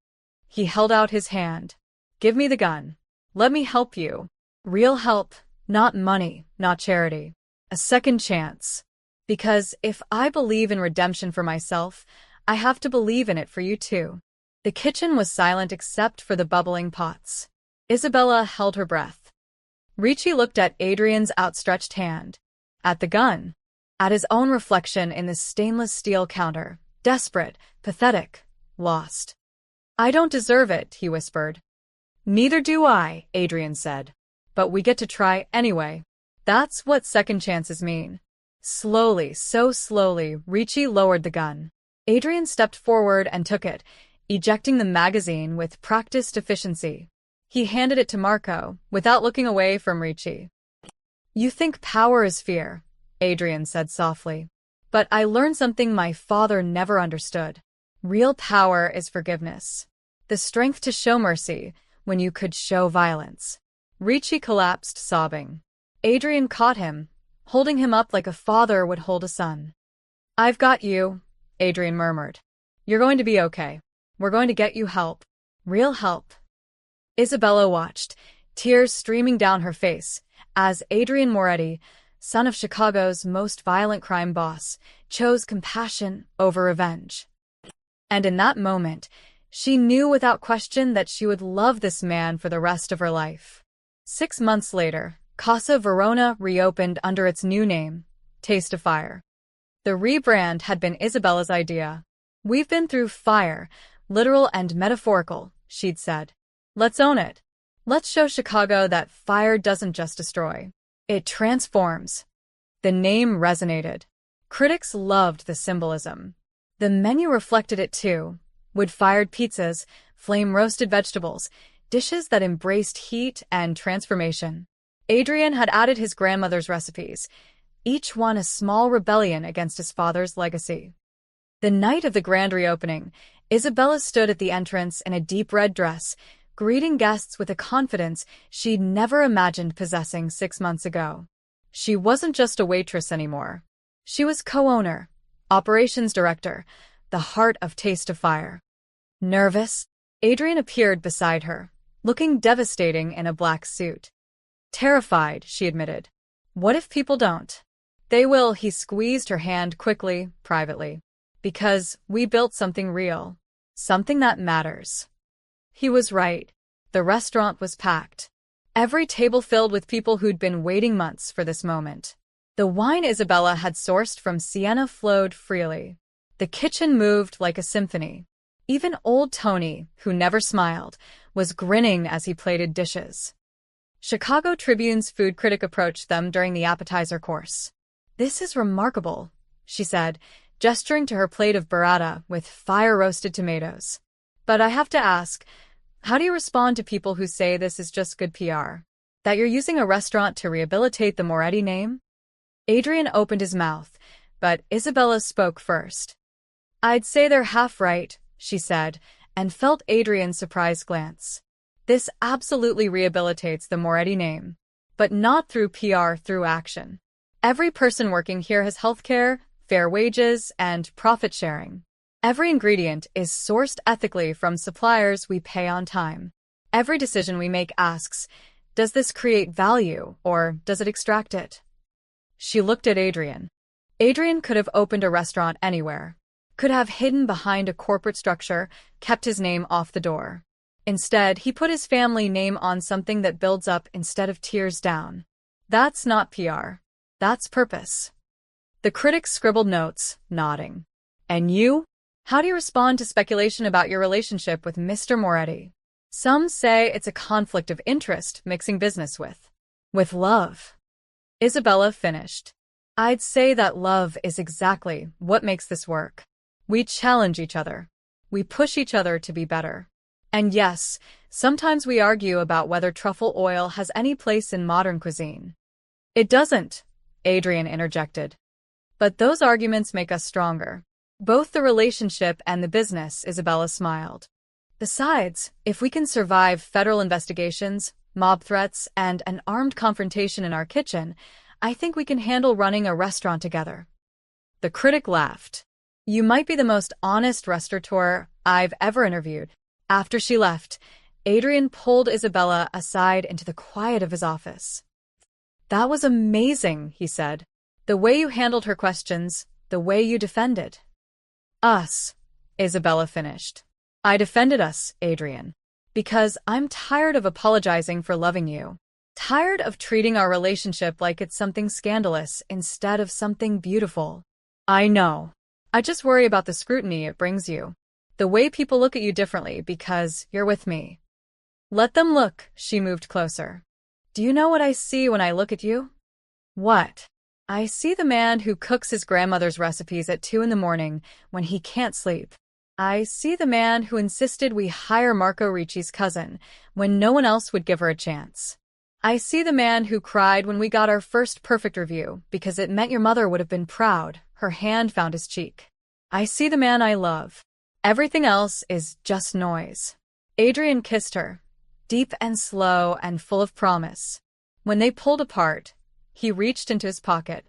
He held out his hand. Give me the gun. Let me help you. Real help, not money, not charity. A second chance. Because if I believe in redemption for myself, I have to believe in it for you too. The kitchen was silent except for the bubbling pots. Isabella held her breath. Ricci looked at Adrian's outstretched hand. At the gun. At his own reflection in the stainless steel counter. Desperate, pathetic, lost. I don't deserve it, he whispered. Neither do I, Adrian said. But we get to try anyway. That's what second chances mean. Slowly, so slowly, Ricci lowered the gun. Adrian stepped forward and took it, ejecting the magazine with practiced efficiency. He handed it to Marco, without looking away from Ricci. You think power is fear, Adrian said softly. But I learned something my father never understood. Real power is forgiveness. The strength to show mercy when you could show violence. Ricci collapsed, sobbing. Adrian caught him, holding him up like a father would hold a son. I've got you, Adrian murmured. You're going to be okay. We're going to get you help. Real help. Isabella watched, tears streaming down her face, as Adrian Moretti, son of Chicago's most violent crime boss, chose compassion over revenge. And in that moment, she knew without question that she would love this man for the rest of her life. 6 months later, Casa Verona reopened under its new name, Taste of Fire. The rebrand had been Isabella's idea. We've been through fire, literal and metaphorical, she'd said. Let's own it. Let's show Chicago that fire doesn't just destroy. It transforms. The name resonated. Critics loved the symbolism. The menu reflected it too. Wood-fired pizzas, flame-roasted vegetables, dishes that embraced heat and transformation. Adrian had added his grandmother's recipes, each one a small rebellion against his father's legacy. The night of the grand reopening, Isabella stood at the entrance in a deep red dress, greeting guests with a confidence she'd never imagined possessing 6 months ago. She wasn't just a waitress anymore. She was co-owner, operations director, the heart of Taste of Fire. Nervous, Adrian appeared beside her, looking devastating in a black suit. Terrified, she admitted. What if people don't? They will, he squeezed her hand quickly, privately. Because we built something real. Something that matters. He was right. The restaurant was packed. Every table filled with people who'd been waiting months for this moment. The wine Isabella had sourced from Siena flowed freely. The kitchen moved like a symphony. Even old Tony, who never smiled, was grinning as he plated dishes. Chicago Tribune's food critic approached them during the appetizer course. This is remarkable, she said, gesturing to her plate of burrata with fire-roasted tomatoes. But I have to ask, how do you respond to people who say this is just good PR? That you're using a restaurant to rehabilitate the Moretti name? Adrian opened his mouth, but Isabella spoke first. I'd say they're half right, she said, and felt Adrian's surprised glance. This absolutely rehabilitates the Moretti name, but not through PR, through action. Every person working here has healthcare, fair wages, and profit sharing. Every ingredient is sourced ethically from suppliers we pay on time. Every decision we make asks, does this create value or does it extract it? She looked at Adrian. Adrian could have opened a restaurant anywhere, could have hidden behind a corporate structure, kept his name off the door. Instead, he put his family name on something that builds up instead of tears down. That's not PR. That's purpose. The critics scribbled notes, nodding. And you? How do you respond to speculation about your relationship with Mr. Moretti? Some say it's a conflict of interest mixing business with love. Isabella finished. I'd say that love is exactly what makes this work. We challenge each other. We push each other to be better. And yes, sometimes we argue about whether truffle oil has any place in modern cuisine. It doesn't, Adrian interjected. But those arguments make us stronger. Both the relationship and the business, Isabella smiled. Besides, if we can survive federal investigations, mob threats, and an armed confrontation in our kitchen, I think we can handle running a restaurant together. The critic laughed. You might be the most honest restaurateur I've ever interviewed. After she left, Adrian pulled Isabella aside into the quiet of his office. That was amazing, he said. The way you handled her questions, the way you defended. Us, Isabella finished. I defended us, Adrian. Because I'm tired of apologizing for loving you. Tired of treating our relationship like it's something scandalous instead of something beautiful. I know. I just worry about the scrutiny it brings you. The way people look at you differently because you're with me. Let them look, she moved closer. Do you know what I see when I look at you? What? I see the man who cooks his grandmother's recipes at 2 a.m. when he can't sleep. I see the man who insisted we hire Marco Ricci's cousin when no one else would give her a chance. I see the man who cried when we got our first perfect review because it meant your mother would have been proud. Her hand found his cheek. I see the man I love. Everything else is just noise. Adrian kissed her, deep and slow and full of promise. When they pulled apart, he reached into his pocket.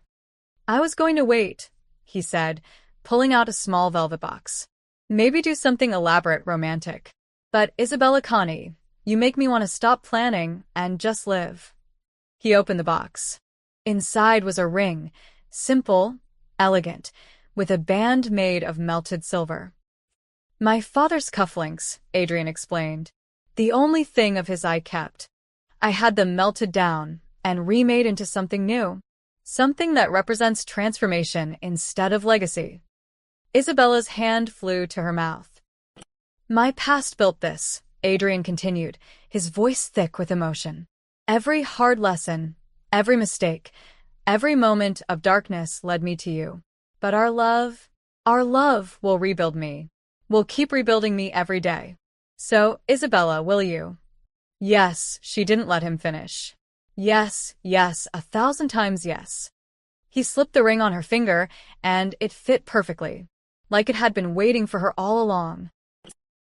I was going to wait, he said, pulling out a small velvet box. Maybe do something elaborate, romantic. But Isabella Connie, you make me want to stop planning and just live. He opened the box. Inside was a ring, simple, elegant, with a band made of melted silver. My father's cufflinks, Adrian explained. The only thing of his I kept. I had them melted down and remade into something new. Something that represents transformation instead of legacy. Isabella's hand flew to her mouth. My past built this, Adrian continued, his voice thick with emotion. Every hard lesson, every mistake, every moment of darkness led me to you. But our love will rebuild me. Will keep rebuilding me every day. So, Isabella, will you? Yes, she didn't let him finish. Yes, 1,000 times yes. He slipped the ring on her finger, and it fit perfectly, like it had been waiting for her all along.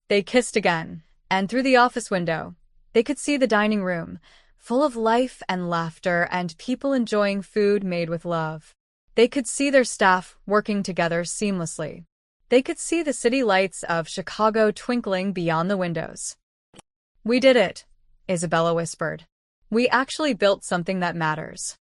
They kissed again, and through the office window, they could see the dining room, full of life and laughter and people enjoying food made with love. They could see their staff working together seamlessly. They could see the city lights of Chicago twinkling beyond the windows. We did it, Isabella whispered. We actually built something that matters.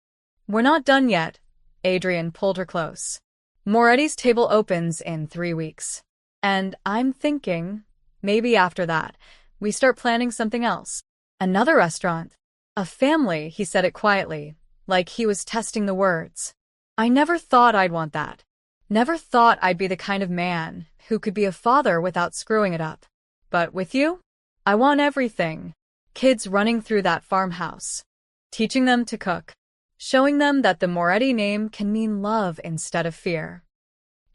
We're not done yet. Adrian pulled her close. Moretti's table opens in 3 weeks. And I'm thinking, maybe after that, we start planning something else. Another restaurant. A family, he said it quietly, like he was testing the words. I never thought I'd want that. Never thought I'd be the kind of man who could be a father without screwing it up. But with you, I want everything. Kids running through that farmhouse. Teaching them to cook. Showing them that the Moretti name can mean love instead of fear.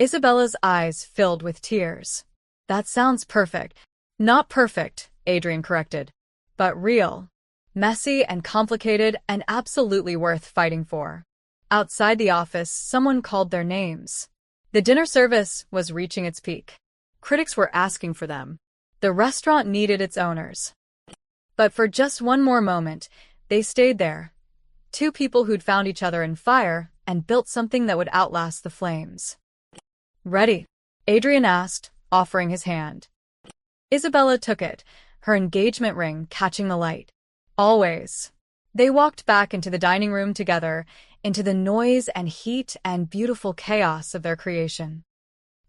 Isabella's eyes filled with tears. That sounds perfect. Not perfect, Adrian corrected, but real. Messy and complicated and absolutely worth fighting for. Outside the office, someone called their names. The dinner service was reaching its peak. Critics were asking for them. The restaurant needed its owners. But for just one more moment, they stayed there. Two people who'd found each other in fire and built something that would outlast the flames. Ready? Adrian asked, offering his hand. Isabella took it, her engagement ring catching the light. Always. They walked back into the dining room together, into the noise and heat and beautiful chaos of their creation.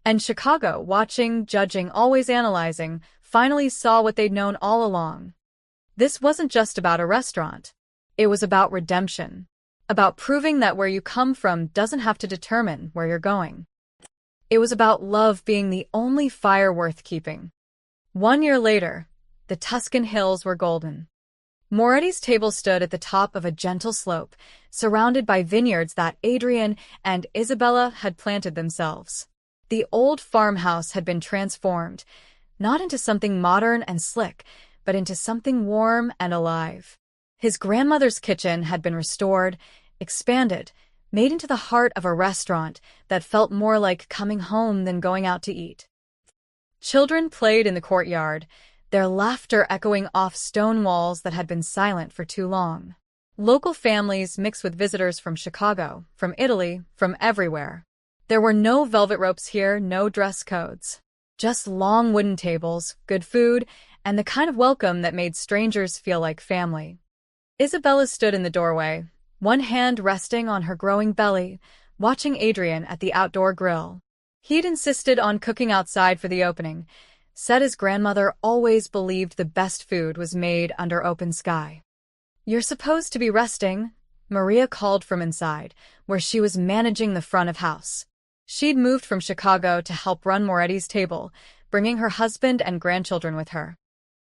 And Chicago, watching, judging, always analyzing, finally saw what they'd known all along. This wasn't just about a restaurant. It was about redemption. About proving that where you come from doesn't have to determine where you're going. It was about love being the only fire worth keeping. 1 year later, the Tuscan hills were golden. Moretti's table stood at the top of a gentle slope, surrounded by vineyards that Adrian and Isabella had planted themselves. The old farmhouse had been transformed, not into something modern and slick, but into something warm and alive. His grandmother's kitchen had been restored, expanded, made into the heart of a restaurant that felt more like coming home than going out to eat. Children played in the courtyard, their laughter echoing off stone walls that had been silent for too long. Local families mixed with visitors from Chicago, from Italy, from everywhere. There were no velvet ropes here, no dress codes. Just long wooden tables, good food, and the kind of welcome that made strangers feel like family. Isabella stood in the doorway, one hand resting on her growing belly, watching Adrian at the outdoor grill. He'd insisted on cooking outside for the opening, said his grandmother always believed the best food was made under open sky. "You're supposed to be resting," Maria called from inside, where she was managing the front of house. She'd moved from Chicago to help run Moretti's table, bringing her husband and grandchildren with her.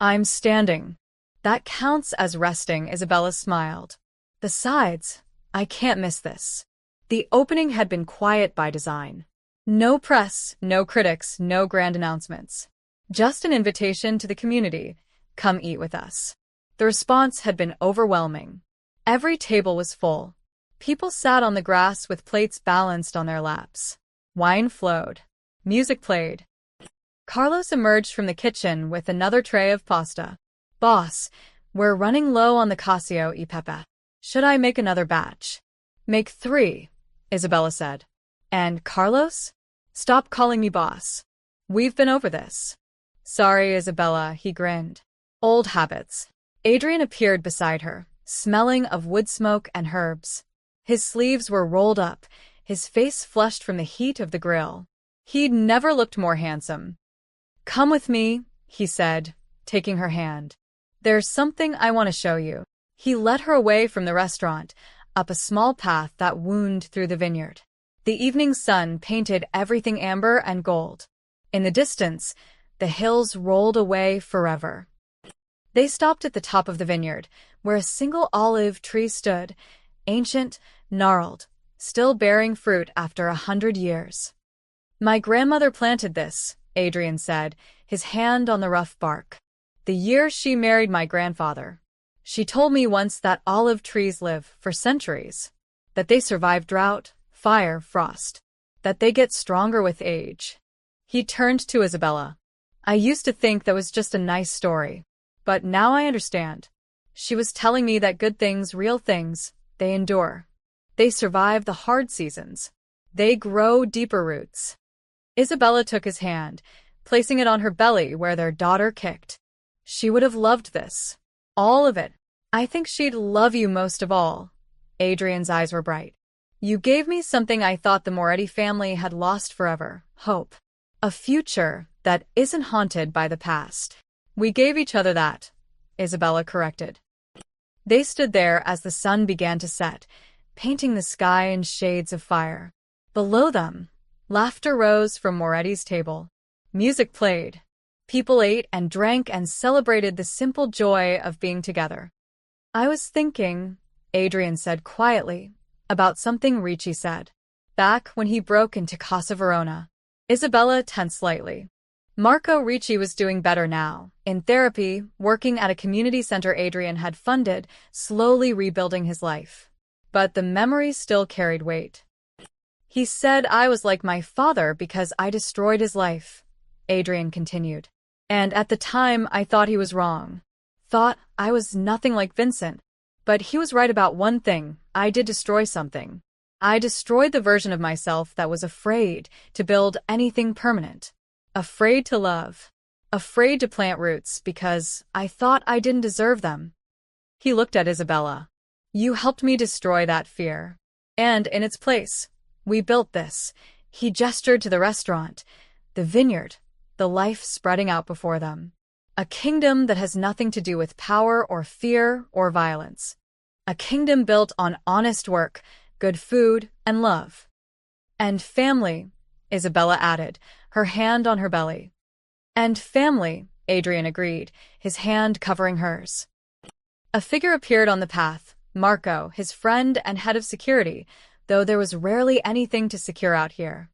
"I'm standing." "That counts as resting," Isabella smiled. "Besides, I can't miss this." The opening had been quiet by design. No press, no critics, no grand announcements. Just an invitation to the community, come eat with us. The response had been overwhelming. Every table was full. People sat on the grass with plates balanced on their laps. Wine flowed. Music played. Carlos emerged from the kitchen with another tray of pasta. "Boss, we're running low on the cacio e pepe. Should I make another batch?" "Make 3, Isabella said. "And Carlos? Stop calling me boss. We've been over this." "Sorry, Isabella," he grinned. "Old habits." Adrian appeared beside her, smelling of wood smoke and herbs. His sleeves were rolled up, his face flushed from the heat of the grill. He'd never looked more handsome. "Come with me," he said, taking her hand. "There's something I want to show you." He led her away from the restaurant, up a small path that wound through the vineyard. The evening sun painted everything amber and gold. In the distance, the hills rolled away forever. They stopped at the top of the vineyard, where a single olive tree stood, ancient, gnarled, still bearing fruit after 100 years. "My grandmother planted this," Adrian said, his hand on the rough bark. "The year she married my grandfather. She told me once that olive trees live for centuries, that they survive drought, fire, frost, that they get stronger with age." He turned to Isabella. "I used to think that was just a nice story, but now I understand. She was telling me that good things, real things, they endure. They survive the hard seasons. They grow deeper roots." Isabella took his hand, placing it on her belly where their daughter kicked. "She would have loved this. All of it. I think she'd love you most of all." Adrian's eyes were bright. "You gave me something I thought the Moretti family had lost forever, hope. A future that isn't haunted by the past." "We gave each other that," Isabella corrected. They stood there as the sun began to set, painting the sky in shades of fire. Below them, laughter rose from Moretti's table. Music played. People ate and drank and celebrated the simple joy of being together. "I was thinking," Adrian said quietly, "about something Ricci said. back when he broke into Casa Verona. Isabella tensed slightly. Marco Ricci was doing better now. In therapy, working at a community center Adrian had funded, slowly rebuilding his life. But the memories still carried weight. He said I was like my father because I destroyed his life, Adrian continued. And at the time, I thought he was wrong. Thought I was nothing like Vincent. But he was right about one thing. I did destroy something. I destroyed the version of myself that was afraid to build anything permanent. Afraid to love. Afraid to plant roots because I thought I didn't deserve them. He looked at Isabella. You helped me destroy that fear. And in its place, we built this. He gestured to the restaurant, the vineyard, the life spreading out before them. A kingdom that has nothing to do with power or fear or violence. A kingdom built on honest work, good food, and love. And family, Isabella added, her hand on her belly. And family, Adrian agreed, his hand covering hers. A figure appeared on the path, Marco, his friend and head of security, though there was rarely anything to secure out here.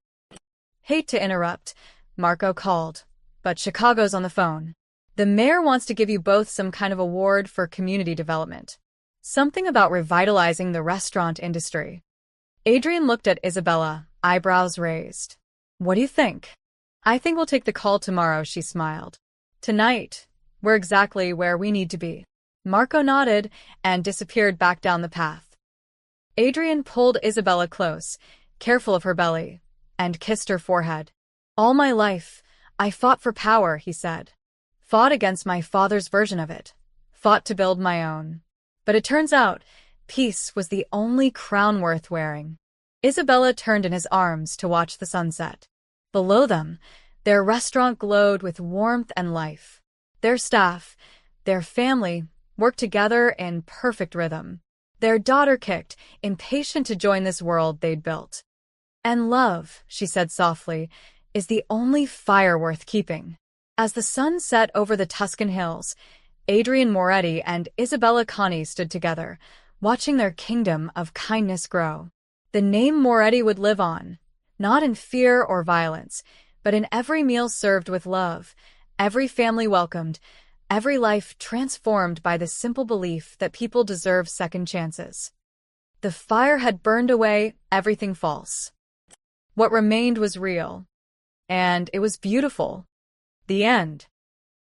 Hate to interrupt, Marco called, but Chicago's on the phone. The mayor wants to give you both some kind of award for community development. Something about revitalizing the restaurant industry. Adrian looked at Isabella, eyebrows raised. What do you think? I think we'll take the call tomorrow, she smiled. Tonight, we're exactly where we need to be. Marco nodded and disappeared back down the path. Adrian pulled Isabella close, careful of her belly, and kissed her forehead. All my life, I fought for power, he said. Fought against my father's version of it. Fought to build my own. But it turns out, peace was the only crown worth wearing. Isabella turned in his arms to watch the sunset. Below them, their restaurant glowed with warmth and life. Their staff, their family, worked together in perfect rhythm. Their daughter kicked, impatient to join this world they'd built. And love, she said softly, is the only fire worth keeping. As the sun set over the Tuscan hills, Adrian Moretti and Isabella Conti stood together, watching their kingdom of kindness grow. The name Moretti would live on, not in fear or violence, but in every meal served with love, every family welcomed, every life transformed by the simple belief that people deserve second chances. The fire had burned away everything false. What remained was real. And it was beautiful. The end.